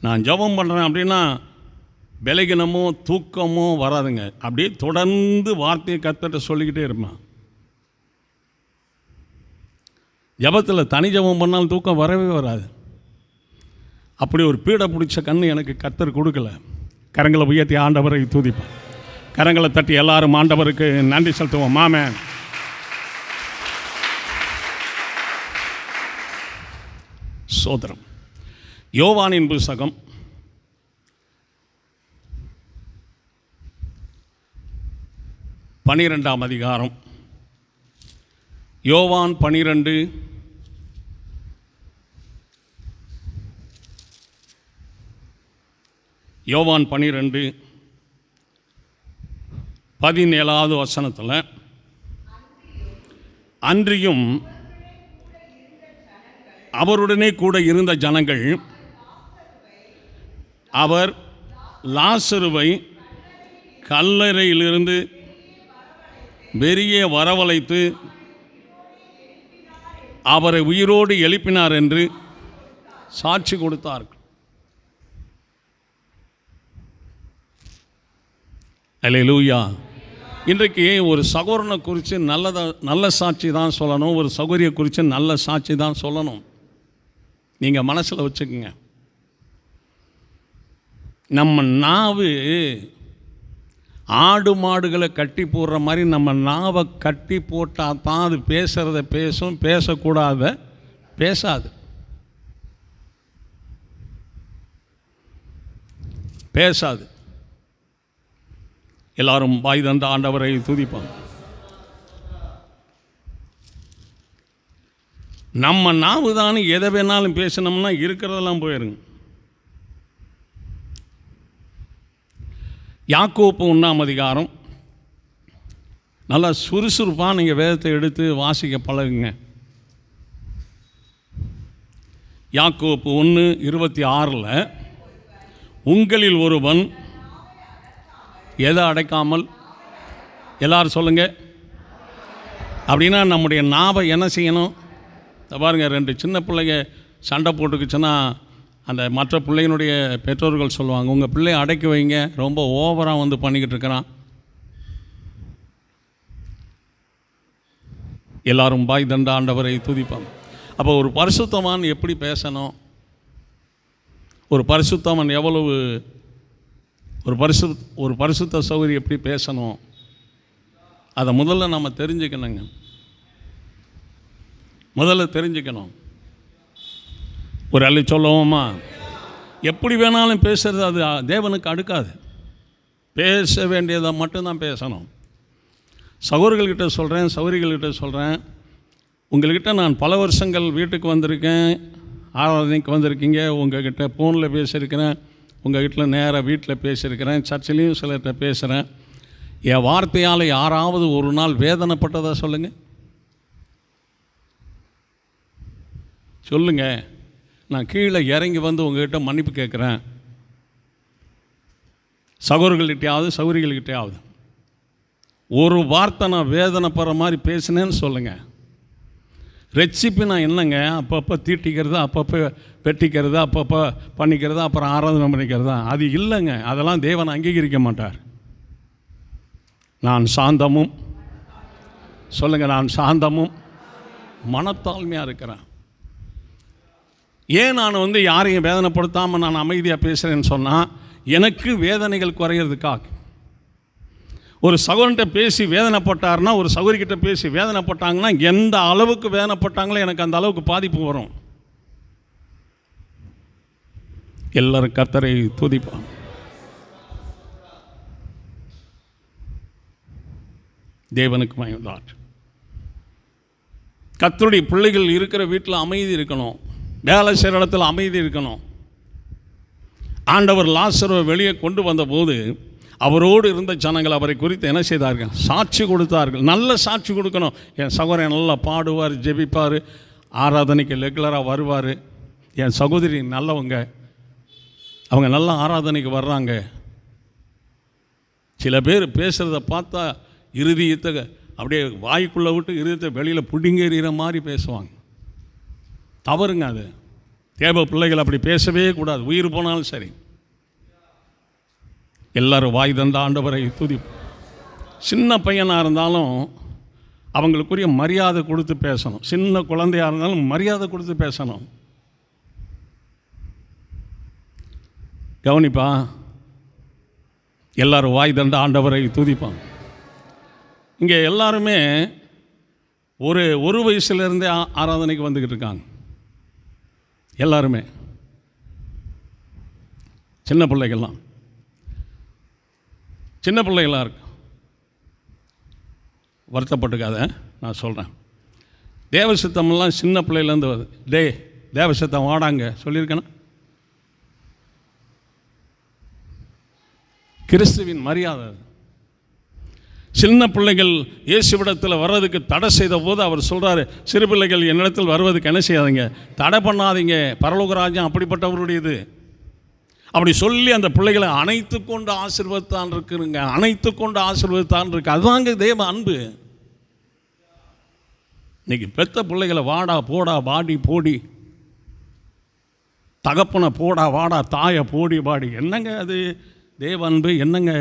Speaker 1: நான் ஜெபம் பண்ணுறேன் அப்படின்னா பலகீனமோ தூக்கமோ வராதுங்க. அப்படியே தொடர்ந்து வார்த்தையை கர்த்தர்ட்ட சொல்லிக்கிட்டே இருப்பேன். ஜெபத்தில் தனி ஜெபம் பண்ணாலும் தூக்கம் வரவே வராது. அப்படி ஒரு பீடை பிடிச்ச கண்ணு எனக்கு கர்த்தர் கொடுக்கல. கரங்களை உயர்த்தி ஆண்டவரை துதிப்பேன். கரங்களை தட்டி எல்லாரும் ஆண்டவருக்கு நன்றி செலுத்துவோம். ஆமென். சோதரம். யோவானின் புத்தகம் 12ஆம் அதிகாரம். யோவான் 12 17வது வசனத்தில், அன்றியும் அவருடனே கூட இருந்த ஜனங்கள் அவர் லாசருவை கல்லறையிலிருந்து வெளியே வரவழைத்து அவரை உயிரோடு எழுப்பினார் என்று சாட்சி கொடுத்தார்கள். அல்லேலூயா. இன்றைக்கு ஒரு சகோதரனை குறித்து நல்ல சாட்சி தான் சொல்லணும். ஒரு சகோதரியை குறித்து நல்ல சாட்சி தான் சொல்லணும். நீங்கள் மனசில் வச்சுக்கோங்க. நம்ம நாவு ஆடு மாடுகளை கட்டி போடுற மாதிரி நம்ம நாவை கட்டி போட்டால் தான் அது பேசுகிறத பேசும், பேசக்கூடாத பேசாது. பேசாது. எல்லாரும் வாய் தந்த ஆண்டவரை துதிப்பாங்க. நம்ம நாவு தானே எதை வேணாலும் பேசினோம்னா இருக்கிறதெல்லாம் போயிருங்க. யாக்கோப்பு 1ஆம் அதிகாரம் நல்லா சுறுசுறுப்பாக நீங்கள் வேதத்தை எடுத்து வாசிக்க பழகுங்க. யாக்கோப்பு 1:26 உங்களில் ஒருவன் எதை அடைக்காமல், எல்லாரும் சொல்லுங்க. அப்படின்னா நம்முடைய நாவை என்ன செய்யணும்? பாருங்கள், 2 சின்ன பிள்ளைங்க சண்டை போட்டுக்குச்சுன்னா அந்த மற்ற பிள்ளைங்களுடைய பெற்றோர்கள் சொல்லுவாங்க, உங்கள் பிள்ளையை அடக்கி வைங்க, ரொம்ப ஓவராக வந்து பண்ணிக்கிட்டு இருக்கிறான். எல்லாரும் பாய் தண்ட ஆண்டவரை துதிப்பாங்க. அப்போ ஒரு பரிசுத்தவான் எப்படி பேசணும், ஒரு பரிசுத்தவன் எவ்வளவு, ஒரு பரிசுத்த சௌகரி எப்படி பேசணும், அதை முதல்ல நம்ம தெரிஞ்சுக்கணுங்க. முதல்ல தெரிஞ்சுக்கணும். ஒரு அள்ளி சொல்லுவோமா, எப்படி வேணாலும் பேசுகிறது அது தேவனுக்கு அடுக்காது. பேச வேண்டியதை மட்டும்தான் பேசணும். சகோதரர்கள்கிட்ட சொல்கிறேன், சகோதரிகள்கிட்ட சொல்கிறேன், உங்கள்கிட்ட நான் பல வருஷங்கள் வீட்டுக்கு வந்திருக்கேன், ஆராதனைக்கு வந்திருக்கீங்க, உங்கள்கிட்ட ஃபோனில் பேசியிருக்கிறேன், உங்கள் வீட்டில் நேராக வீட்டில் பேசியிருக்கிறேன், சர்ச்சிலையும் சிலர்கிட்ட பேசுகிறேன். என் வார்த்தையால் யாராவது ஒரு நாள் வேதனைப்பட்டதா சொல்லுங்கள். சொல்லுங்கள். நான் கீழே இறங்கி வந்து உங்கள்கிட்ட மன்னிப்பு கேட்குறேன். சகோதரர்கள்கிட்டையாவது சகோதரிகள்கிட்டையாவது ஒரு வார்த்தை நான் வேதனைப்படுற மாதிரி பேசினேன்னு சொல்லுங்கள். ரெச்சிப்பு நான் என்னங்க, அப்பப்போ தீட்டிக்கிறது, அப்பப்போ வெட்டிக்கிறது, அப்பப்போ பண்ணிக்கிறது, அப்புறம் ஆராதனை பண்ணிக்கிறதா? அது இல்லைங்க. அதெல்லாம் தேவன் அங்கீகரிக்க மாட்டார். நான் சாந்தமும், சொல்லுங்கள், நான் சாந்தமும் மனத்தாழ்மையாக இருக்கிறேன். ஏன் நான் வந்து யாரையும் வேதனைப்படுத்தாமல் நான் அமைதியாக பேசுகிறேன்னு சொன்னால், எனக்கு வேதனைகள் குறையிறதுக்காக. ஒரு சகோதரன்கிட்ட பேசி வேதனைப்பட்டார்னா, ஒரு சகோதரிக்கிட்ட பேசி வேதனைப்பட்டாங்கன்னா, எந்த அளவுக்கு வேதனைப்பட்டாங்களோ எனக்கு அந்த அளவுக்கு பாதிப்பு வரும். எல்லாரும் கர்த்தரை துதிப்பாங்க. தேவனுக்கு மகிமை. கர்த்தருடைய பிள்ளைகள் இருக்கிற வீட்டில் அமைதி இருக்கணும். வேலை செய்கிற இடத்துல அமைதி இருக்கணும். ஆண்டவர் லாசருவை வெளியே கொண்டு வந்தபோது அவரோடு இருந்த ஜனங்கள் அவரை குறித்து என்ன செய்தார்கள்? சாட்சி கொடுத்தார்கள். நல்ல சாட்சி கொடுக்கணும். என் சகோதரன் நல்லா பாடுவார், ஜெபிப்பார், ஆராதனைக்கு ரெகுலராக வருவார், என் சகோதரி நல்லவங்க, அவங்க நல்லா ஆராதனைக்கு வர்றாங்க. சில பேர் பேசுகிறத பார்த்தா இருதயத்தை அப்படியே வாய்க்குள்ளே விட்டு இருதயத்தை வெளியில் புடிங்கெறிகிற மாதிரி பேசுவாங்க. தவறுங்க. அது தேவ பிள்ளைகள் அப்படி பேசவே கூடாது. உயிர் போனாலும் சரி. எல்லாரும் வாய் தந்த ஆண்டவரை துதி. சின்ன பையனாக இருந்தாலும் அவங்களுக்குரிய மரியாதை கொடுத்து பேசணும். சின்ன குழந்தையாக இருந்தாலும் மரியாதை கொடுத்து பேசணும். கவனிப்பா, எல்லாரும் வாய் தந்த ஆண்டவரை துதிப்பாங்க. இங்கே எல்லாருமே ஒரு வயசுலேருந்தே ஆராதனைக்கு வந்துக்கிட்டு இருக்காங்க. எல்லாருமே சின்ன பிள்ளைகள்லாம் இருக்கு. வருத்தப்பட்டுக்காத, நான் சொல்கிறேன். தேவசித்தமெல்லாம் சின்ன பிள்ளையிலேருந்து வருது. தேவசித்தம் வாடாங்க சொல்லியிருக்கேன்னா, கிறிஸ்துவின் மரியாதை. சின்ன பிள்ளைகள் இயேசுவிடத்தில் வர்றதுக்கு தடை செய்த போது அவர் சொல்கிறாரு, சிறு பிள்ளைகள் என்னிடத்தில் வருவதுக்கு என்ன செய்யாதீங்க, தடை பண்ணாதீங்க, பரலோக ராஜ்யம் அப்படிப்பட்டவருடையது. அப்படி சொல்லி அந்த பிள்ளைகளை அணைத்து கொண்டு ஆசீர்வதித்தான் இருக்குங்க. அணைத்து கொண்டு ஆசீர்வதித்தான் இருக்கு. அதுதாங்க தேவ அன்பு. இன்னைக்கு பெத்த பிள்ளைகளை வாடா போடா பாடி போடி, தகப்பனை போடா வாடா, தாயை போடி பாடி, என்னங்க அது தேவ அன்பு? என்னங்க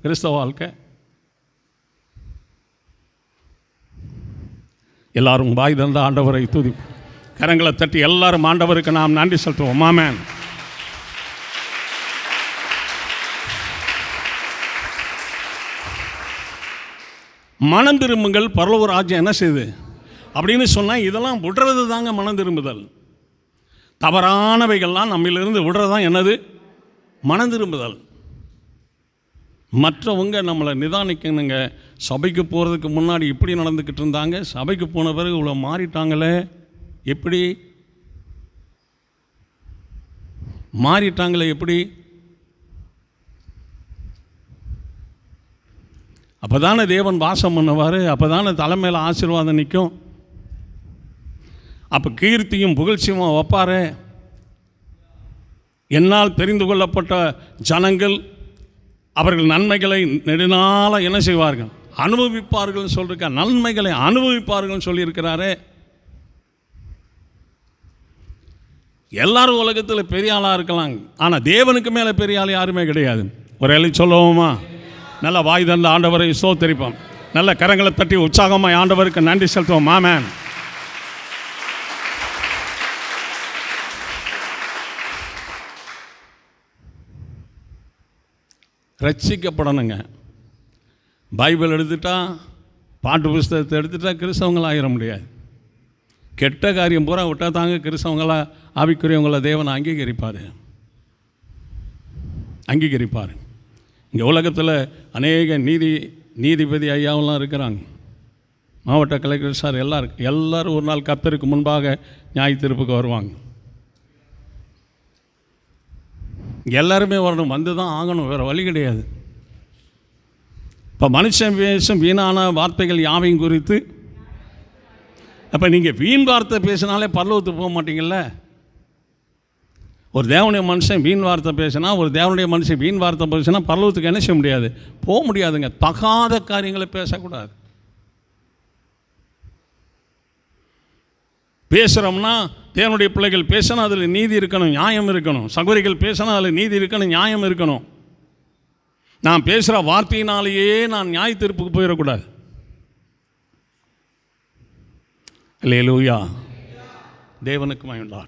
Speaker 1: கிறிஸ்தவ வாழ்க்கை? எல்லாரும் வாய் தந்த ஆண்டவரை துதி. கரங்களை தட்டி எல்லாரும் ஆண்டவருக்கு நாம் நன்றி செலுத்துவோம். ஆமென். மனம் திரும்புங்கள், பரலோக ராஜ்யம் என்ன செய்யுது அப்படின்னு சொன்னால், இதெல்லாம் விடுறது தாங்க மனம் திரும்புதல். தவறானவைகள்லாம் நம்மிலிருந்து விடுறது தான் என்னது? மனம் திரும்புதல். மற்றவங்க நம்மளை நிதானிக்கணுங்க. சபைக்கு போகிறதுக்கு முன்னாடி இப்படி நடந்துக்கிட்டு இருந்தாங்க, சபைக்கு போன பிறகு இவ்வளோ மாறிட்டாங்களே, எப்படி மாறிட்டாங்களே, எப்படி? அப்போ தானே தேவன் வாசம் பண்ணுவார், அப்போ தானே தலைமையில் ஆசீர்வாதம் நிற்கும், அப்போ கீர்த்தியும் புகழ்ச்சியும் வைப்பார். என்னால் தெரிந்து கொள்ளப்பட்ட ஜனங்கள் அவர்கள் நன்மைகளை நெடுநாளாக என்ன செய்வார்கள்? அனுபவிப்பார்கள் சொல்லியிருக்க, நன்மைகளை அனுபவிப்பார்கள் சொல்லியிருக்கிறாரே. எல்லாரும் உலகத்தில் பெரிய ஆளாக இருக்கலாம், ஆனால் தேவனுக்கு மேலே பெரிய ஆள் யாருமே கிடையாது. ஒரு எழுதி சொல்லுவோமா? நல்ல வாய் தந்த ஆண்டவரை ஸ்தோத்திரிப்போம். நல்ல கரங்களை தட்டி உற்சாகமாக ஆண்டவருக்கு நன்றி செலுத்துவோம். ஆமென். ரட்சிக்கப்படணுங்க. பைபிள் எடுத்துட்டா, பாட்டு புஸ்தகத்தை எடுத்துட்டா கிறிஸ்தவங்களாக ஆகிட முடியாது. கெட்ட காரியம் பூரா விட்டால் தாங்க கிறிஸ்தவங்களாக ஆவிக்குரியவங்களை தேவனை அங்கீகரிப்பார். இங்கே உலகத்தில் அநேக நீதிபதி ஐயாவெல்லாம் இருக்கிறாங்க, மாவட்ட கலெக்டர் சார் எல்லோரும் ஒரு நாள் கர்த்தருக்கு முன்பாக நியாய தீர்ப்புக்கு வருவாங்க. எல்லாருமே வரணும், வந்து தான் ஆகணும், வேறு வழி கிடையாது. இப்போ மனுஷன் பேசும் வீணான வார்த்தைகள் யாவையும் குறித்து, அப்போ நீங்கள் வீண் வார்த்தை பேசினாலே பரலோகத்துக்கு போக மாட்டீங்கள்ல. ஒரு தேவனுடைய மனுஷன் வீண் வார்த்தை பேசினா, ஒரு தேவனுடைய மனுஷன் வீண் வார்த்தை பேசினா பரலோகத்துக்கு என்ன செய்ய முடியாது? போக முடியாதுங்க. தகாத காரியங்களை பேசக்கூடாது. பேசுகிறோம்னா தேவனுடைய பிள்ளைகள் பேசினா அதில் நீதி இருக்கணும், நியாயம் இருக்கணும். சகோதரிகள் பேசினா அதில் நீதி இருக்கணும், நியாயம் இருக்கணும். நான் பேசுகிற வார்த்தையினாலேயே நான் நியாய தீர்ப்புக்கு போயிடக்கூடாது. அல்லேலூயா, தேவனுக்கு மகிமை.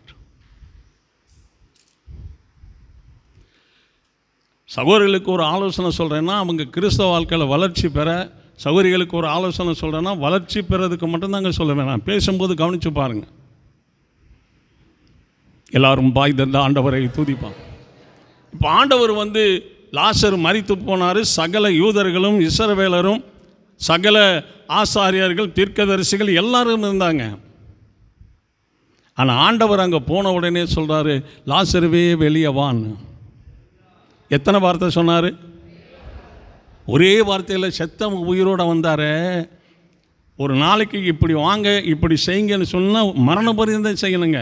Speaker 1: சகோதரிகளுக்கு ஒரு ஆலோசனை சொல்கிறேன்னா, அவங்க கிறிஸ்தவ வாழ்க்கையில் வளர்ச்சி பெற, சகோதரிகளுக்கு ஒரு ஆலோசனை சொல்கிறேன்னா வளர்ச்சி பெறதுக்கு மட்டும்தாங்க சொல்லுவேன். நான் பேசும்போது கவனித்து பாருங்கள். எல்லாரும் பாய் தந்த ஆண்டவரை துதிப்பான். இப்போ ஆண்டவர் லாசர் மரித்து போனார். சகல யூதர்களும் இஸ்ரவேலரும் சகல ஆசாரியர்கள் தீர்க்கதரிசிகள் எல்லாரும் இருந்தாங்க. ஆனால் ஆண்டவர் அங்கே போன உடனே சொல்கிறாரு, லாசருவே வெளியே வான்னு. எத்தனை வார்த்தை சொன்னார்? ஒரே வார்த்தையில் செத்தம் உயிரோடு வந்தார். ஒரு நாளைக்கு இப்படி வாங்க, இப்படி செய்யுங்கன்னு சொன்னால் மரண பரியந்தம் செய்யணுங்க.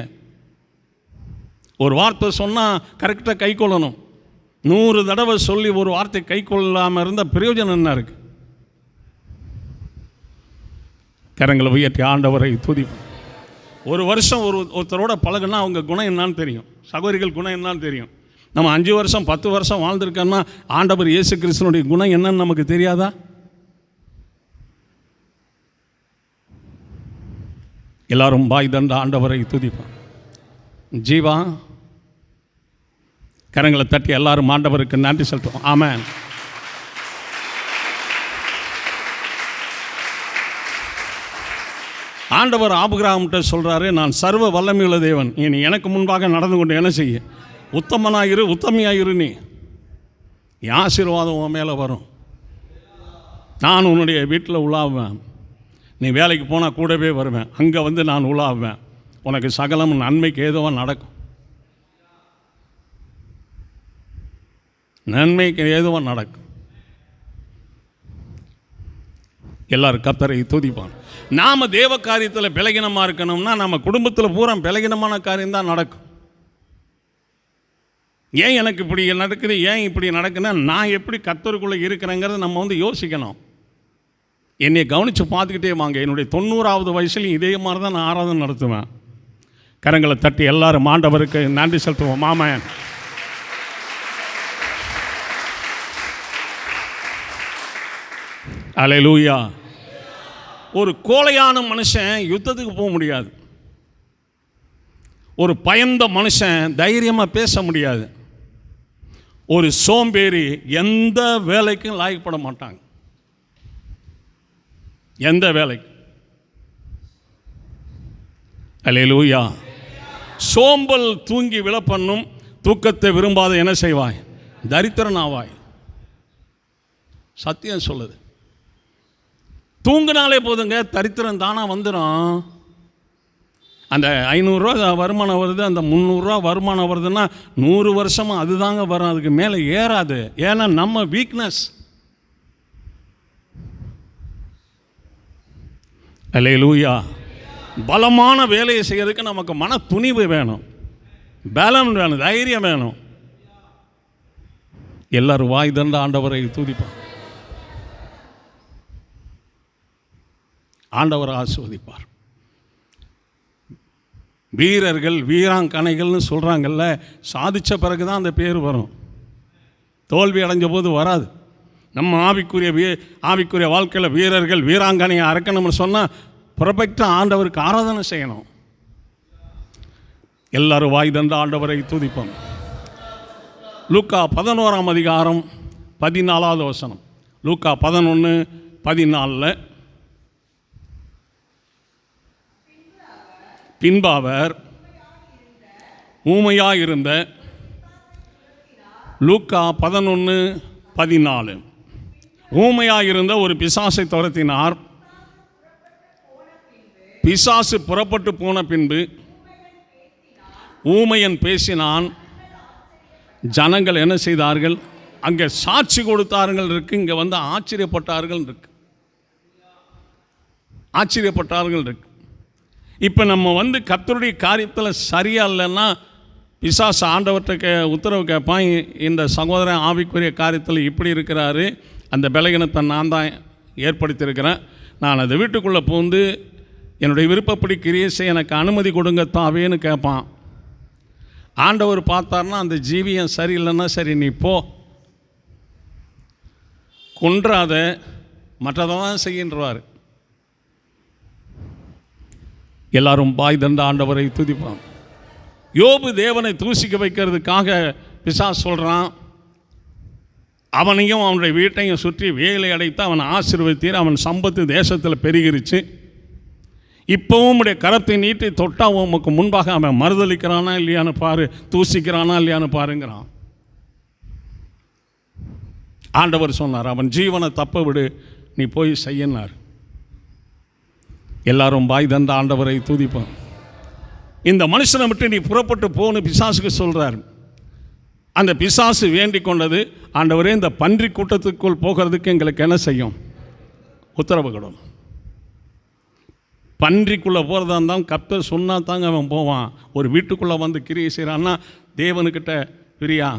Speaker 1: ஒரு வார்த்தை சொன்னால் கரெக்டாக கை கொள்ளணும். 100 தடவை சொல்லி ஒரு வார்த்தை கை கொள்ளாமல் இருந்தால் பிரயோஜனம் என்ன இருக்குது? கரங்களை உயர்த்தி ஆண்டவரை துதிப்போம். ஒரு வருஷம் ஒருத்தரோட பழகுனா அவங்க குணம் என்னான்னு தெரியும், சகோதரிகள் குணம் என்னான்னு தெரியும். நம்ம 5 வருஷம் 10 வருஷம் வாழ்ந்திருக்கோன்னா ஆண்டவர் இயேசு கிறிஸ்துனுடைய குணம் என்னன்னு நமக்கு தெரியாதா? எல்லாரும் பாய் தண்ட ஆண்டவரை துதிப்பான். ஜீவா, கரங்களை தட்டி எல்லாரும் ஆண்டவருக்கு நன்றி செலுத்துவோம். ஆமென். ஆண்டவர் ஆபிரகாம்கிட்ட சொல்கிறாரு, நான் சர்வ வல்லமையுள்ள தேவன், நீ எனக்கு முன்பாக நடந்து கொண்டு என்ன செய்ய? உத்தமனாயிரு, உத்தமியாயிரு. நீ ஆசீர்வாதம் உன் மேலே வரும். நான் உன்னுடைய வீட்டில் உலாவுவேன். நீ வேலைக்கு போனால் கூடவே வருவேன். அங்கே நான் உலாவுவேன். உனக்கு சகலம் நன்மைக்கு ஏதோ நடக்கும். நன்மைக்கு ஏதோ நடக்கும். எல்லாரும் கர்த்தரை துதிப்பான். நாம் தேவ காரியத்தில் பலகீனமாக இருக்கணும்னா நம்ம குடும்பத்தில் பூரா பலகீனமான காரியம்தான் நடக்கும். ஏன் எனக்கு இப்படி நடக்குது, ஏன் இப்படி நடக்குதுன்னா நான் எப்படி கர்த்தருக்குள்ளே இருக்கிறேங்கிறத நம்ம யோசிக்கணும். என்னை கவனித்து பார்த்துக்கிட்டே வாங்க. என்னுடைய 90வது வயசுலையும் இதே மாதிரி தான் நான் ஆராதனை நடத்துவேன். கரங்களை தட்டி எல்லாரும் ஆண்டவருக்கு நன்றி செலுத்துவோம். ஆமென். அல்லேலூயா. ஒரு கோழையான மனுஷன் யுத்தத்துக்கு போக முடியாது. ஒரு பயந்த மனுஷன் தைரியமாக பேச முடியாது. ஒரு சோம்பேறி எந்த வேலைக்கும் லாயக்கப்பட மாட்டாங்க. எந்த வேலைக்கு. அல்லேலூயா. சோம்பல் தூங்கி விழப்பண்ணும், தூக்கத்தை விரும்பாத என்ன செய்வாய்? தரித்திரன் ஆவாய். சத்தியம் சொல்லுது. தூங்குனாலே போதுங்க, தரித்திரம் தானாக வந்துடும். அந்த 500 வருமானம் வருது, அந்த 300 வருமானம் வருதுன்னா 100 வருஷமாக அதுதாங்க வரும், அதுக்கு மேலே ஏறாது. ஏன்னா நம்ம வீக்னஸ். அல்லேலூயா. பலமான வேலையை செய்யறதுக்கு நமக்கு மன துணிவு வேணும், பலம் வேணும், தைரியம் வேணும். எல்லாரும் வாய் தண்ட ஆண்டவரை துதிப்பார். ஆண்டவர் ஆசீர்வதிப்பார். வீரர்கள் வீராங்கனைகள்னு சொல்கிறாங்கல்ல, சாதித்த பிறகு தான் அந்த பேர் வரும், தோல்வி அடைஞ்ச போது வராது. நம்ம ஆவிக்குரிய வாழ்க்கையில் வீரர்கள் வீராங்கனையை அறக்கணும்னு சொன்னால் பர்ஃபெக்டாக ஆண்டவருக்கு ஆராதனை செய்யணும். எல்லாரும் வாய் தந்த ஆண்டவரை துதிப்போம். லூக்கா 11ஆம் அதிகாரம் 14வது வசனம். லூக்கா 11:14. பின்பு அவர் ஊமையாயிருந்த, லூக்கா 11:14. ஊமையாயிருந்த ஒரு பிசாசை துரத்தினார். பிசாசு புறப்பட்டு போன பின்பு ஊமையன் பேசினான். ஜனங்கள் என்ன செய்தார்கள்? அங்கே சாட்சி கொடுத்தார்கள் இருக்கு, இங்கே வந்து ஆச்சரியப்பட்டார்கள் இருக்கு. ஆச்சரியப்பட்டார்கள் இருக்கு. இப்போ நம்ம வந்து கர்த்தருடைய காரியத்தில் சரியா இல்லைன்னா பிசாசு ஆண்டவர்கிட்ட உத்தரவு கேட்பான். இந்த சகோதரன் ஆவிக்குரிய காரியத்தில் இப்படி இருக்கிறாரு, அந்த பலகீனத்தை நான் தான் ஏற்படுத்தியிருக்கிறேன், நான் அதை வீட்டுக்குள்ளே பூந்து என்னுடைய விருப்பப்படி கிரியை செய்ய எனக்கு அனுமதி கொடுங்க தாவேன்னு கேட்பான். ஆண்டவர் பார்த்தார்னா அந்த ஜீவியம் சரியில்லைன்னா சரி நீ போ, கொன்றாத, மற்றதை தான் செய்கின்றார். எல்லாரும் பாய் தந்த ஆண்டவரை துதிப்பான். யோபு தேவனை தூசிக்க வைக்கிறதுக்காக பிசாசு சொல்கிறான். அவனையும் அவனுடைய வீட்டையும் சுற்றி வேலை அடைத்து அவனை ஆசீர்வதித்தீர், அவன் சம்பத்து தேசத்தில் பெருகிருச்சு, இப்போவும் உடைய கரத்தை நீட்டி தொட்டா உமக்கு முன்பாக அவன் மறுதளிக்கிறானா இல்லையான்னு பாரு, தூசிக்கிறானா இல்லையான்னு பாருங்கிறான். ஆண்டவர் சொன்னார், அவன் ஜீவனை தப்ப விடு, நீ போய் செய்யினார். எல்லாரும் பாய் தந்த ஆண்டவரை துதிப்பான். இந்த மனுஷனை விட்டு நீ புறப்பட்டு போன்னு பிசாசுக்கு சொல்கிறார். அந்த பிசாசு வேண்டிக் கொண்டது, ஆண்டவரே இந்த பன்றி கூட்டத்துக்குள் போகிறதுக்கு எங்களுக்கு என்ன செய்யும்? உத்தரவு கொடும். பன்றிக்குள்ளே போகிறதா இருந்தால் கர்த்தர் சொன்னால் தாங்க அவன் போவான். ஒரு வீட்டுக்குள்ளே வந்து கிரியை செய்கிறான்னா தேவனுக்கிட்ட பிரியா,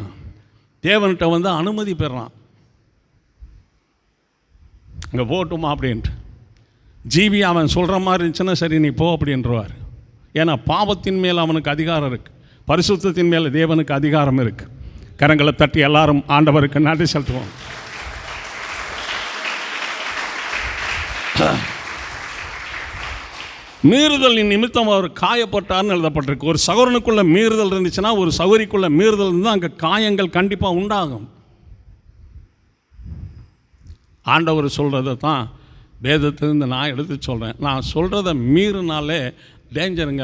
Speaker 1: தேவன்கிட்ட வந்து அனுமதி பெறான். அங்கே போகட்டுமா அப்படின்ட்டு. ஜீவி அவன் சொல்கிற மாதிரி இருந்துச்சுன்னா சரி நீ போ அப்படின்றவார். ஏன்னா பாவத்தின் மேல் அவனுக்கு அதிகாரம் இருக்குது, பரிசுத்தத்தின் மேலே தேவனுக்கு அதிகாரம் இருக்குது. கரங்களை தட்டி எல்லாரும் ஆண்டவருக்கு நன்றி செலுத்துவோம். மீறுதலின் நிமித்தம் அவர் காயப்பட்டார்னு எழுதப்பட்டிருக்கு. ஒரு சகோதரனுக்குள்ள மீறுதல் இருந்துச்சுன்னா, ஒரு சகோதரிக்குள்ள மீறுதல் இருந்தால் அங்கே காயங்கள் கண்டிப்பாக உண்டாகும். ஆண்டவர் சொல்கிறத தான் வேதத்திலிருந்து நான் எடுத்து சொல்கிறேன். நான் சொல்கிறத மீறினாலே டேஞ்சருங்க,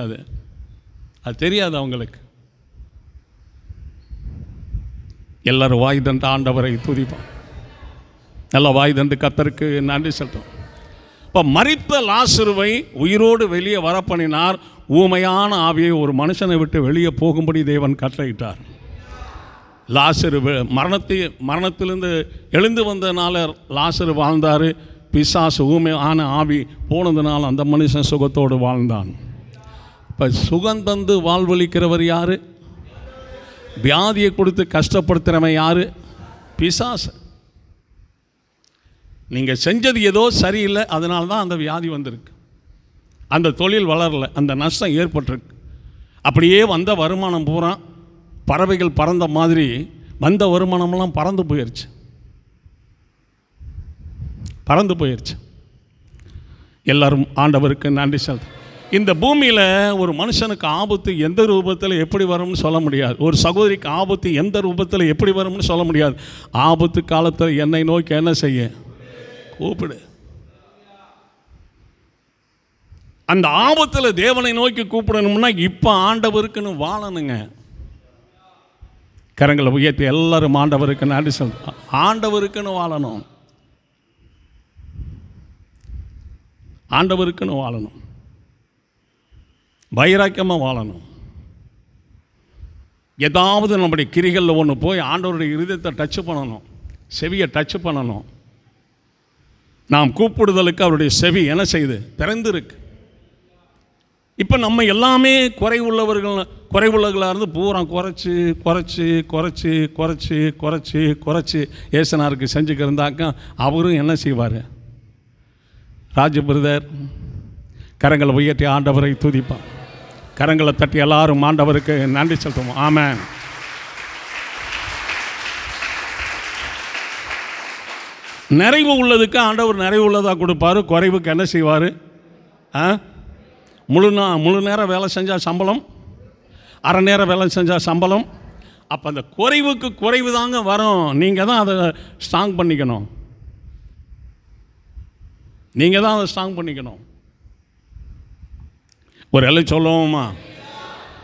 Speaker 1: அது தெரியாது அவங்களுக்கு. எல்லாரும் வாய் தண்டு ஆண்டவரை துதிப்பான். நல்லா வாய் தண்டு கர்த்தருக்கு நன்றி செலுத்தும். இப்போ மரித்த லாசருவை உயிரோடு வெளியே வரப்பண்ணினார். ஊமையான ஆவியை ஒரு மனுஷனை விட்டு வெளியே போகும்படி தேவன் கட்டளையிட்டார். லாசரு மரணத்திலிருந்து எழுந்து வந்ததுனால லாசரு வாழ்ந்தார். பிசாசு ஊமையான ஆவி போனதுனால அந்த மனுஷன் சுகத்தோடு வாழ்ந்தான். இப்போ சுகம் தந்து வாழ்வழிக்கிறவர் யார்? வியாதியை கொடுத்து கஷ்டப்படுத்துகிறவன் யார்? பிசாசு. நீங்கள் செஞ்சது ஏதோ சரியில்லை, அதனால தான் அந்த வியாதி வந்திருக்கு, அந்த தொழில் வளரலை, அந்த நஷ்டம் ஏற்பட்டிருக்கு. அப்படியே வந்த வருமானம் பூரா பறவைகள் பறந்த மாதிரி வந்த வருமானமெல்லாம் பறந்து போயிடுச்சு. எல்லாரும் ஆண்டவருக்கு நன்றி செலுத்து. இந்த பூமியில் ஒரு மனுஷனுக்கு ஆபத்து எந்த ரூபத்தில் எப்படி வரும்னு சொல்ல முடியாது. ஒரு சகோதரிக்கு ஆபத்து எந்த ரூபத்தில் எப்படி வரும்னு சொல்ல முடியாது. ஆபத்து காலத்தில் என்னை நோக்கி என்ன செய்ய? கூப்பிடு. அந்த ஆபத்தில் தேவனை நோக்கி கூப்பிடணும்னா இப்போ ஆண்டவருக்குன்னு வாழணுங்க. கரங்களை உயர்த்தி எல்லாரும் ஆண்டவருக்கு நன்றி சொல்ல. ஆண்டவருக்குன்னு வாழணும். ஆண்டவருக்குன்னு வாழணும், வைராக்கியமாக வாழணும். ஏதாவது நம்முடைய கிரிகளில் ஒன்று போய் ஆண்டவருடைய இருதயத்தை டச்சு பண்ணணும், செவியை டச்சு பண்ணணும். நாம் கூப்பிடுதலுக்கு அவருடைய செவி என்ன செய்யுது? திறந்துருக்கு. இப்போ நம்ம எல்லாமே குறைவுள்ளவர்களாக இருந்து பூரா குறைச்சி குறைச்சி குறைச்சி குறைச்சி குறைச்சி குறைச்சி ஏசனாருக்கு செஞ்சுக்கிருந்தாக்க அவரும் என்ன செய்வார்? ராஜ பிரதர் கரங்களை உயர்த்தி ஆண்டவரை துதிப்பான். கரங்களை தட்டி எல்லாரும் ஆண்டவருக்கு நன்றி செலுத்துவோம். ஆமென். நிறைவு உள்ளதுக்கு ஆண்டவர் நிறைவு உள்ளதாக கொடுப்பார், குறைவுக்கு என்ன செய்வார்? முழு நேரம் வேலை செஞ்சால் சம்பளம், அரை நேரம் வேலை செஞ்சால் சம்பளம். அப்போ அந்த குறைவுக்கு குறைவு தாங்க வரும். நீங்கள் தான் அதை ஸ்ட்ராங் பண்ணிக்கணும், நீங்கள் தான் அதை ஸ்ட்ராங் பண்ணிக்கணும். ஒரு எல்லை சொல்லுவோமா?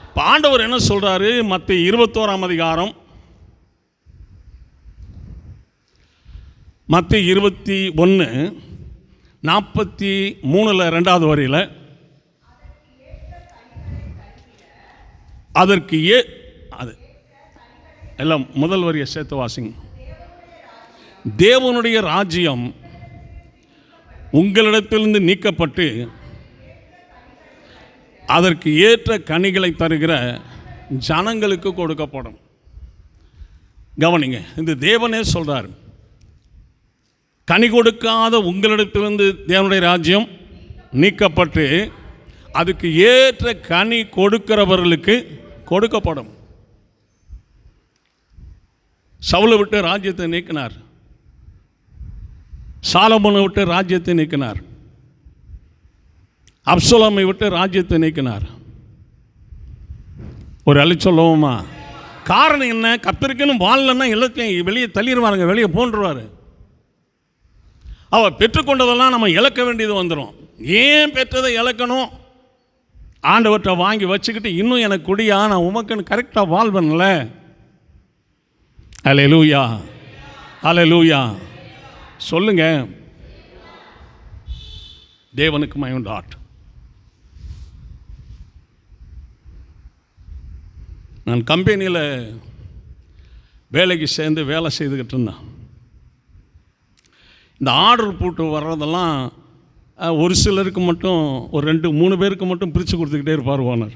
Speaker 1: இப்போ ஆண்டவர் என்ன சொல்கிறாரு? மத்திய 21ஆம் அதிகாரம், மத்திய 21:43 2வது வரியில், அதற்கு அது எல்லாம் முதல் வரியை சேர்த்து வாசிங்க. தேவனுடைய ராஜ்யம் உங்களிடத்திலிருந்து நீக்கப்பட்டு அதற்கு ஏற்ற கனிகளை தருகிற ஜனங்களுக்கு கொடுக்கப்படும். கவனிங்க, இந்த தேவனே சொல்றார், கனி கொடுக்காத உங்களிடத்திலிருந்து தேவனுடைய ராஜ்யம் நீக்கப்பட்டு அதுக்கு ஏற்ற கனி கொடுக்கிறவர்களுக்கு கொடுக்கப்படும். சவுலை விட்டு ராஜ்யத்தை நீக்கினார், சாலமோனை விட்டு ராஜ்யத்தை நீக்கினார், அப்சலோமை விட்டு ராஜ்யத்தை நீக்கினார். ஒரு அழி சொல்லுவோமா? காரணம் என்ன? கர்த்தருக்குன்னு வாழலன்னா எல்லாத்தையும் வெளியே தள்ளிடுவாருங்க, வெளியே போன்றுவார். அவள் பெற்றுக்கொண்டதெல்லாம் நம்ம இழக்க வேண்டியது வந்துடும். ஏன் பெற்றதை இழக்கணும்? ஆண்டவற்றை வாங்கி வச்சுக்கிட்டு இன்னும் எனக்கு குடியா, நான் உமக்குன்னு கரெக்டாக வாழ்வன்ல. அல்லேலூயா, அல்லேலூயா சொல்லுங்க. தேவனுக்கு மகிமை. நான் கம்பெனியில் வேலைக்கு சேர்ந்து வேலை செய்துக்கிட்டு இருந்தேன். இந்த ஆர்டர் போட்டு வர்றதெல்லாம் ஒரு சிலருக்கு மட்டும், ஒரு 2-3 பேருக்கு மட்டும் பிரித்து கொடுத்துக்கிட்டே இருப்பார் ஓனர்.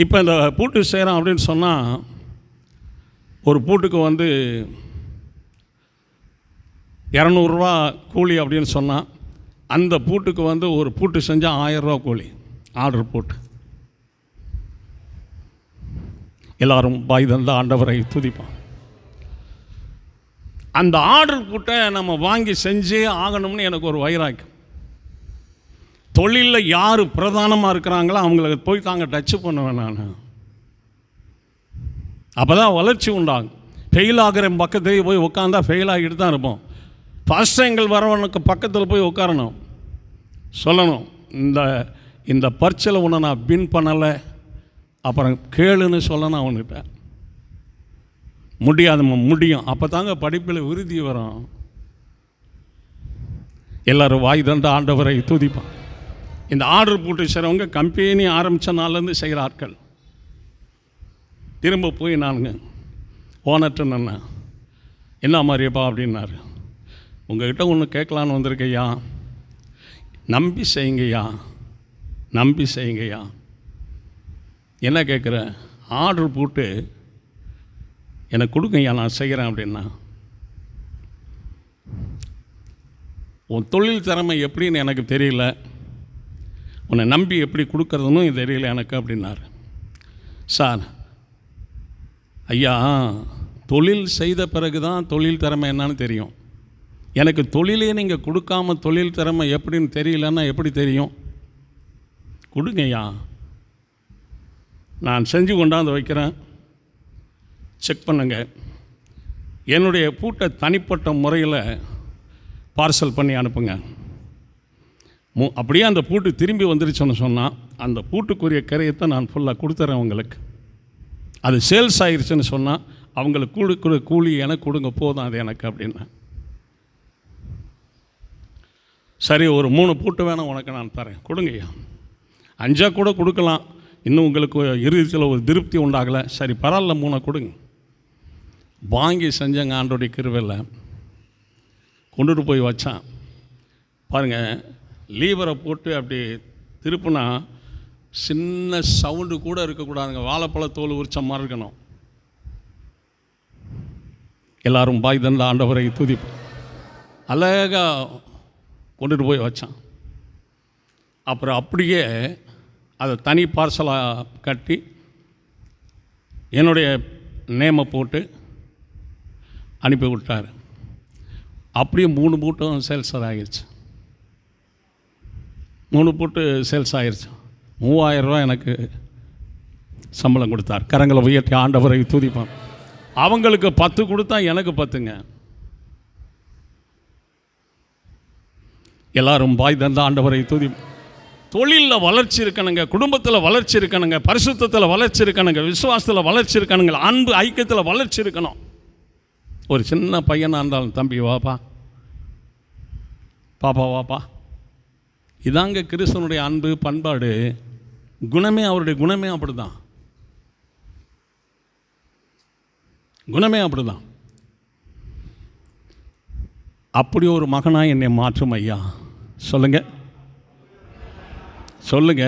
Speaker 1: இப்போ இந்த பூட்டு செய்கிறோம் அப்படின்னு சொன்னால், ஒரு பூட்டுக்கு வந்து 200 ரூபா கூலி அப்படின்னு சொன்னால், அந்த பூட்டுக்கு வந்து ஒரு பூட்டு செஞ்சால் 1000 ரூபா கூலி. ஆர்டர் போட்டு எல்லாரும் பாய் தந்த ஆண்டவரை துதிப்பான். அந்த ஆர்டர் பூட்டை நம்ம வாங்கி செஞ்சே ஆகணும்னு எனக்கு ஒரு வைராக்கியம். தொழிலில் யார் பிரதானமாக இருக்கிறாங்களோ அவங்களுக்கு போய் தாங்க டச்சு பண்ணுவேன் நான். அப்போ தான் வளர்ச்சி உண்டாகும். ஃபெயில் ஆகிற பக்கத்துலேயே போய் உட்காந்தா ஃபெயில் ஆகிட்டு தான் இருப்போம். ஃபஸ்ட் எங்கள் வரவனுக்கு பக்கத்தில் போய் உட்காரணும், சொல்லணும், இந்த பரீட்சையில் ஒன்று நான் வின் பண்ணலை, அப்புறம் கேளுன்னு சொல்லணும் அவன்கிட்ட. முடியாதம்மா, முடியும். அப்போ தாங்க படிப்பில் விருதி வரும். எல்லோரும் வாய் தண்ட ஆண்டவரை துதிப்பான். இந்த ஆர்டர் போட்டு செய்கிறவங்க கம்பெனி ஆரம்பித்த நாள்லேருந்து செய்கிற ஆட்கள். திரும்ப போய் நானுங்க ஓனர்ட்டு நின்னேன். என்ன மாதிரிப்பா அப்படின்னாரு. உங்கள்கிட்ட ஒன்று கேட்கலான்னு வந்திருக்கையா, நம்பி செய்யுங்கய்யா, நம்பி செய்யுங்கய்யா. என்ன கேட்குற? ஆர்டர் போட்டு எனக்கு கொடுங்கய்யா, நான் செய்கிறேன் அப்படின்னா. உன் தொழில் திறமை எப்படின்னு எனக்கு தெரியல, உன்னை நம்பி எப்படி கொடுக்கறதுன்னு தெரியல எனக்கு அப்படின்னாரு. சார், ஐயா, தொழில் செய்த பிறகு தான் தொழில் திறமை என்னன்னு தெரியும். எனக்கு தொழிலே நீங்கள் கொடுக்காம தொழில் திறமை எப்படின்னு தெரியலன்னா எப்படி தெரியும்? கொடுங்கய்யா, நான் செஞ்சு கொண்டாந்து வைக்கிறேன், செக் பண்ணுங்க. என்னுடைய பூட்டை தனிப்பட்ட முறையில் பார்சல் பண்ணி அனுப்புங்க. அப்படியே அந்த பூட்டு திரும்பி வந்துருச்சுன்னு சொன்னால் அந்த பூட்டுக்குரிய கரையத்தை நான் ஃபுல்லாக கொடுத்துட்றேன் உங்களுக்கு. அது சேல்ஸ் ஆகிருச்சுன்னு சொன்னால் அவங்களுக்கு கூலி எனக்கு கொடுங்க, போதும் அது எனக்கு அப்படின்னா. சரி, ஒரு 3 பூட்டு வேணால் உனக்கு நான் தரேன், கொடுங்கய்யா. 5 கூட கொடுக்கலாம், இன்னும் உங்களுக்கு இறுதியில் ஒரு திருப்தி உண்டாகலை. சரி பரவாயில்ல, 3 கொடுங்க. வாங்கி செஞ்சங்க. ஆண்டோடைய கிருபையில் கொண்டுட்டு போய் வச்சான். பாருங்கள், லீவரை போட்டு அப்படி திருப்புனா சின்ன சவுண்டு கூட இருக்கக்கூடாதுங்க. வாழைப்பழத்தோல் உரிச்ச மாதிரி இருக்கணும். எல்லாரும் பாய் தந்த ஆண்டவரை துதிப்போம். அழகாக கொண்டுட்டு போய் வச்சான். அப்புறம் அப்படியே அதை தனி பார்சலாக கட்டி என்னுடைய நேமை போட்டு அனுப்பி விட்டார். அப்படியே 3 பூட்டும் சேல்ஸ் ஆகிடுச்சு. 3 பூட்டு சேல்ஸ் ஆகிடுச்சு. 3000 ரூபா எனக்கு சம்பளம் கொடுத்தார். கரங்களை உயர்த்தி ஆண்டவரை துதிப்பான். அவங்களுக்கு 10 கொடுத்தா எனக்கு 10ங்க. எல்லாரும் பாய் தந்த ஆண்டவரை துதி. தொழிலில் வளர்ச்சி இருக்கணுங்க, குடும்பத்தில் வளர்ச்சி இருக்கணுங்க, பரிசுத்தத்தில் வளர்ச்சி இருக்கணுங்க, விசுவாசத்தில் வளர்ச்சி இருக்கணுங்க, அன்பு ஐக்கியத்தில் வளர்ச்சி இருக்கணும். ஒரு சின்ன பையனாக இருந்தாலும், தம்பி வாப்பா, பாப்பா வாப்பா, இதாங்க கிறிஸ்தவனுடைய அன்பு பண்பாடு. குணமே, அவருடைய குணமே அப்படி தான். குணமே அப்படி தான். அப்படி ஒரு மகனாக என்னை மாற்றும் ஐயா. சொல்லுங்க சொல்லுங்க.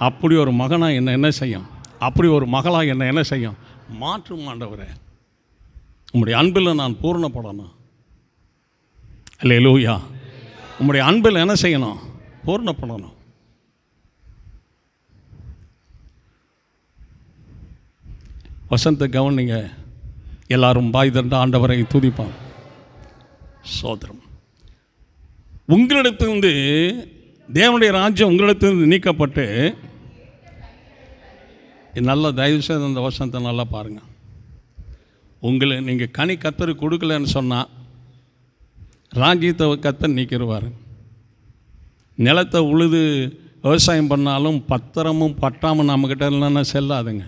Speaker 1: அப்படி ஒரு மகனாக என்ன செய்யும்? அப்படி ஒரு மகளாக என்ன செய்யும்? மாற்றும் ஆண்டவரே. உம்முடைய அன்பில் நான் பூர்ணப்படணும். அல்லேலூயா. உம்முடைய அன்பில் என்ன செய்யணும்? பூர்ணப்படணும். வசந்த கவனிங்க. எல்லாரும் பாய் தந்த ஆண்டவரை துதிப்பான். சோதரம், உங்களிடத்திலிருந்து தேவனுடைய ராஜ்யம் உங்களிடத்திலிருந்து நீக்கப்பட்டு, நல்ல தயவுசெய்து அந்த வசனத்தை நல்லா பாருங்கள். உங்களை நீங்கள் கனி கர்த்தருக்கு கொடுக்கலன்னு சொன்னால் ராஜ்யத்தை கர்த்தர் நீக்கிடுவார். நிலத்தை உழுது விவசாயம் பண்ணாலும் பத்திரமும் பட்டாமும் நம்மக்கிட்ட இல்லைன்னா செல்லாதுங்க.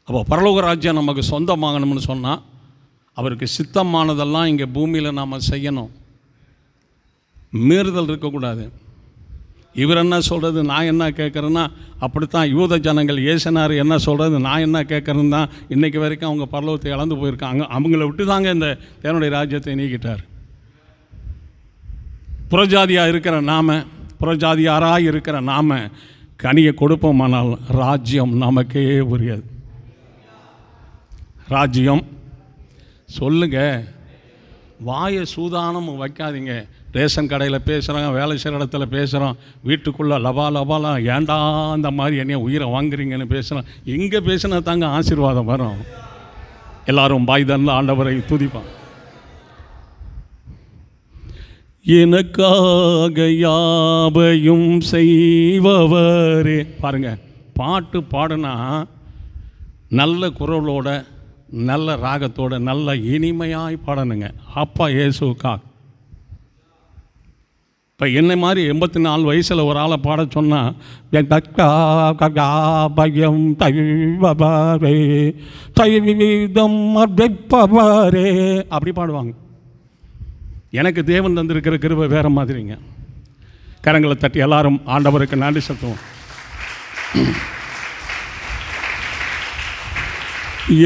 Speaker 1: அப்போ பரலோக ராஜ்யம் நமக்கு சொந்தமாகணும்னு சொன்னால் அவருக்கு சித்தமானதெல்லாம் இங்கே பூமியில் நாம் செய்யணும். மீறுதல் இருக்கக்கூடாது. இவர் என்ன சொல்கிறது, நான் என்ன கேட்குறேன்னா, அப்படித்தான் யூத ஜனங்கள் ஏசனார் என்ன சொல்கிறது, நான் என்ன கேட்குறேன்னு தான் இன்றைக்கு வரைக்கும் அவங்க பரலோகத்தை இழந்து போயிருக்காங்க. அவங்கள விட்டு தாங்க இந்த தேவனுடைய ராஜ்யத்தை நீக்கிட்டார். புறஜாதியாக இருக்கிற நாம, புறஜாதியாராக இருக்கிற நாம கனியை கொடுப்போமானால் ராஜ்யம் நமக்கே உரியது. ராஜ்யம் சொல்லுங்க. வாயை சூதானம் வைக்காதீங்க. ரேஷன் கடையில் பேசுகிறோம், வேலை செய்கிற இடத்துல பேசுகிறோம், வீட்டுக்குள்ளே லபா லபாலாம் ஏண்டா அந்த மாதிரி என்னைய உயிரை வாங்குறீங்கன்னு பேசுகிறோம். எங்கே பேசினா தாங்க ஆசீர்வாதம் வரும். எல்லாரும் பாய் தந்த ஆண்டவரை துதிப்பான். எனக்காக யாவையும் செய்பவரே. பாருங்க, பாட்டு பாடுனா நல்ல குரலோட, நல்ல ராகத்தோட, நல்ல இனிமையாய் பாடணுங்க. அப்பா இயேசுக்கா. இப்போ என்னை மாதிரி 84 வயசில் ஒரு ஆளை பாட சொன்னால், அப்படி பாடுவாங்க. எனக்கு தேவன் தந்திருக்கிற கிருபை வேறு மாதிரிங்க. கரங்களை தட்டி எல்லாரும் ஆண்டவருக்கு நன்றி செலுத்துவோம்.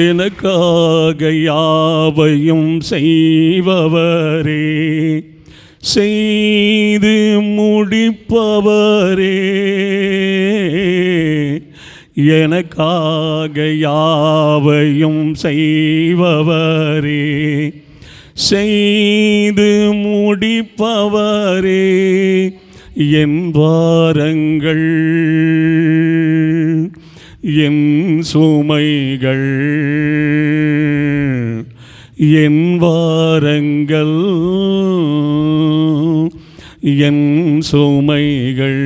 Speaker 1: எனக்காக யாவையும் செய்பவரே, செய்து முடிப்பவரே, எனக்காக யாவையும் செய்பவரே, செய்து முடிப்பவரே, என் வாரங்கள் என் சுமைகள், என் வாரங்கள் என் சுமைகள்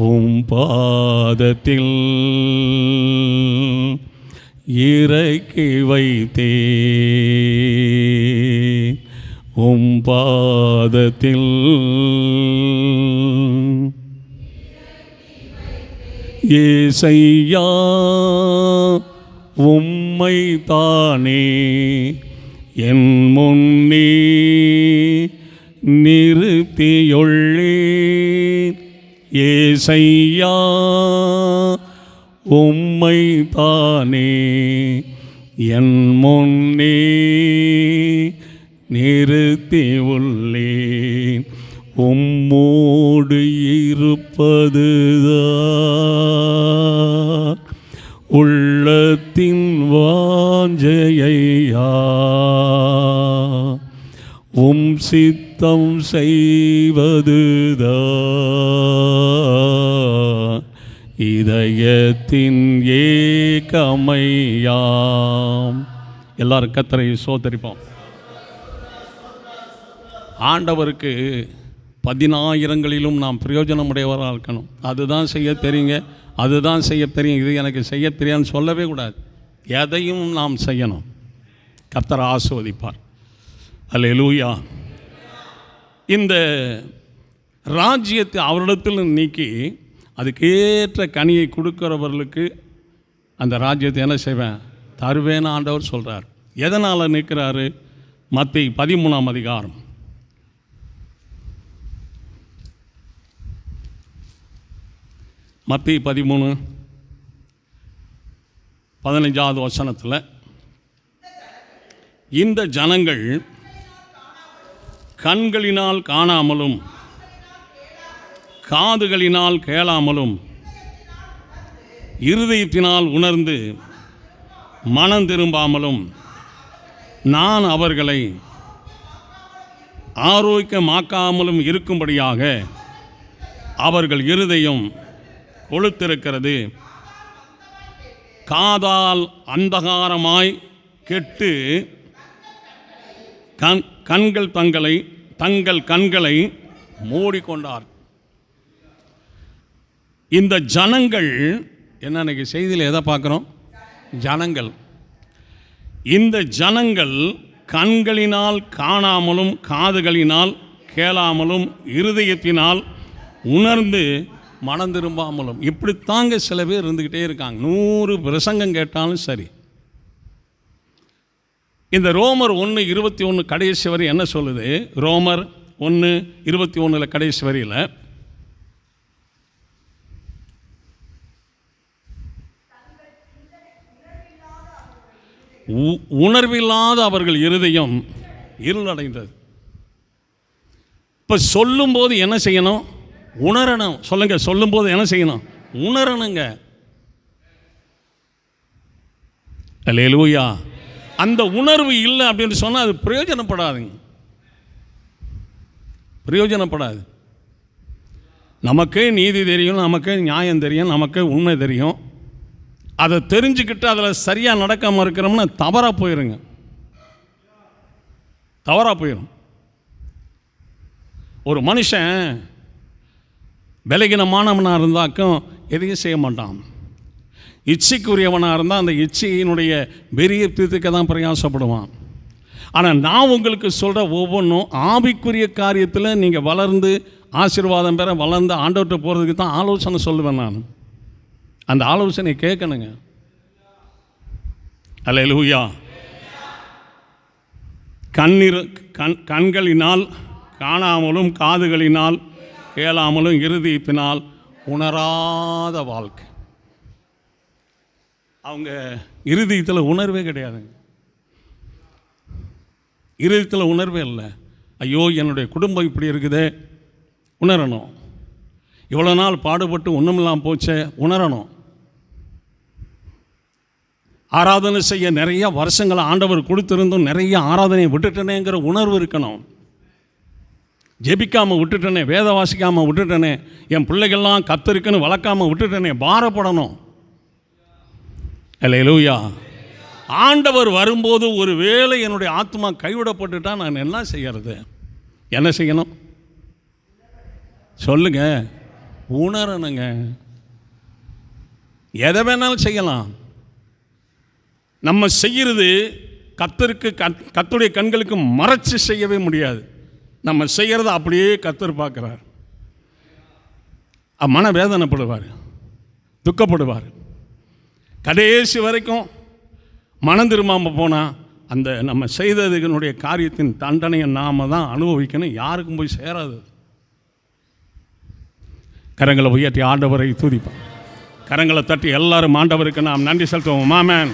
Speaker 1: உம் பாதத்தில் இறக்கி வைத்தே, உம் பாதத்தில் ஏசையா உம்மை தானே என் முன்னே நிறுத்தியுள்ளேன். ஏசையா உம்மை தானே என் முன்னே நிறுத்தி உள்ளேன். உம்மோடு இருப்பதுதான் உள்ளத்தின் வாஞ்சையா. உம் சித்தம் செய்வதுதான் இதயத்தின் ஏகமையாம். எல்லாரும் கர்த்தரை ஸ்தோத்திரிப்போம். ஆண்டவருக்கு 10,000ங்களிலும் நாம் பிரயோஜனமுடையவராக இருக்கணும். அதுதான் செய்ய தெரியுங்க, அதுதான் செய்ய தெரியும், இது எனக்கு செய்ய தெரியான்னு சொல்லவே கூடாது. எதையும் நாம் செய்யணும். கர்த்தர் ஆசீர்வதிப்பார். அல்லேலூயா. இந்த ராஜ்யத்தை அவரிடத்தில் நீக்கி அதுக்கேற்ற கனியை கொடுக்கிறவர்களுக்கு அந்த ராஜ்யத்தை என்ன செய்வேன், தருவேன்னு ஆண்டவர் சொல்கிறார். எதனால் நிற்கிறாரு? மத்தேயு 13ஆம் அதிகாரம் மத்தேயு 13:15 வசனத்தில், இந்த ஜனங்கள் கண்களினால் காணாமலும் காதுகளினால் கேளாமலும் இருதயத்தினால் உணர்ந்து மனம் திரும்பாமலும் நான் அவர்களை ஆரோக்கியமாக்காமலும் இருக்கும்படியாக அவர்கள் இருதயம் கொழுத்திருக்கிறது, காதால் அந்தகாரமாய் கெட்டு தங்கள் கண்களை மூடிக்கொண்டார். இந்த ஜனங்கள் என்ன, இன்னைக்கு செய்தியில் எதை பார்க்குறோம்? ஜனங்கள். இந்த ஜனங்கள் கண்களினால் காணாமலும் காதுகளினால் கேளாமலும் இருதயத்தினால் உணர்ந்து மனம் திரும்பாமலும், இப்படித்தாங்க சில பேர் இருந்துக்கிட்டே இருக்காங்க. 100 பிரசங்கம் கேட்டாலும் சரி. இந்த ரோமர் 1:21 கடைசி வரி என்ன சொல்லுது? ரோமர் 1:21 கடைசி வரியில், உணர்வில்லாத அவர்கள் இருதயம் இருளடைந்தது. இப்போ சொல்லும்போது என்ன செய்யணும்? உணரணும். சொல்லுங்க, சொல்லும்போது என்ன செய்யணும்? உணரணுங்க. அல்லேலூயா. அந்த உணர்வு இல்லை அப்படின்னு சொன்னால் அது பிரயோஜனப்படாதுங்க, பிரயோஜனப்படாது. நமக்கே நீதி தெரியும், நமக்கே நியாயம் தெரியும், நமக்கே உண்மை தெரியும். அதை தெரிஞ்சுக்கிட்டு அதில் சரியாக நடக்காமல் இருக்கிறோம்னா தவறாக போயிருங்க, தவறாக போயிடும். ஒரு மனுஷன் பலகீனமானவனாக இருந்தாக்கும் எதையும் செய்ய மாட்டான். இச்சைக்குரியவனாக இருந்தால் அந்த இச்சையினுடைய வெறியத்துக்கு தான் பிரயாசப்படுவான். ஆனால் நான் உங்களுக்கு சொல்கிற ஒவ்வொன்றும் ஆவிக்குரிய காரியத்தில் நீங்கள் வளர்ந்து ஆசீர்வாதம் பெற வளர்ந்து ஆண்டவர்கிட்ட போகிறதுக்கு தான் ஆலோசனை சொல்லுவேன். நான் அந்த ஆலோசனை கேட்கணுங்க. அல்லேலூயா. கண்களினால் காணாமலும் காதுகளினால் கேளாமலும் இருதயத்தினால் உணராத வாழ்க்கை. அவங்க இருதயத்தில் உணர்வே கிடையாதுங்க. இருதயத்தில் உணர்வே இல்லை. ஐயோ என்னுடைய குடும்பம் இப்படி இருக்குதே, உணரணும். இவ்வளோ நாள் பாடுபட்டு ஒன்றுமில்லாம் போச்சே, உணரணும். ஆராதனை செய்ய நிறைய வருஷங்களை ஆண்டவர் கொடுத்துருந்தும் நிறைய ஆராதனையை விட்டுட்டனேங்கிற உணர்வு இருக்கணும். ஜெபிக்காமல் விட்டுட்டனே, வேத வாசிக்காமல் விட்டுட்டனே, என் பிள்ளைகள்லாம் கத்தருக்குன்னு வளர்க்காமல் விட்டுட்டனே, பாரப்படணும். அல்லேலூயா. ஆண்டவர் வரும்போது ஒரு வேளை என்னுடைய ஆத்மா கைவிடப்பட்டுட்டா நான் என்ன செய்யறது? என்ன செய்யணும் சொல்லுங்க? உணரணுங்க. எதை வேணாலும் செய்யலாம். நம்ம செய்கிறது கர்த்தருக்கு கர்த்தருடைய கண்களுக்கு மறைச்சு செய்யவே முடியாது. நம்ம செய்கிறத அப்படியே கர்த்தர் பார்க்குறார். மன வேதனைப்படுவார், துக்கப்படுவார். கடைசி வரைக்கும் மனம் திரும்பாமல் போனால் அந்த நம்ம செய்ததுனுடைய காரியத்தின் தண்டனையை நாம் தான் அனுபவிக்கணும், யாருக்கும் போய் சேராது. கரங்களை உயர்த்தி ஆண்டவரை துதிப்போம். கரங்களை தட்டி எல்லாரும் ஆண்டவருக்கு நாம் நன்றி செலுத்துவோம். ஆமென்.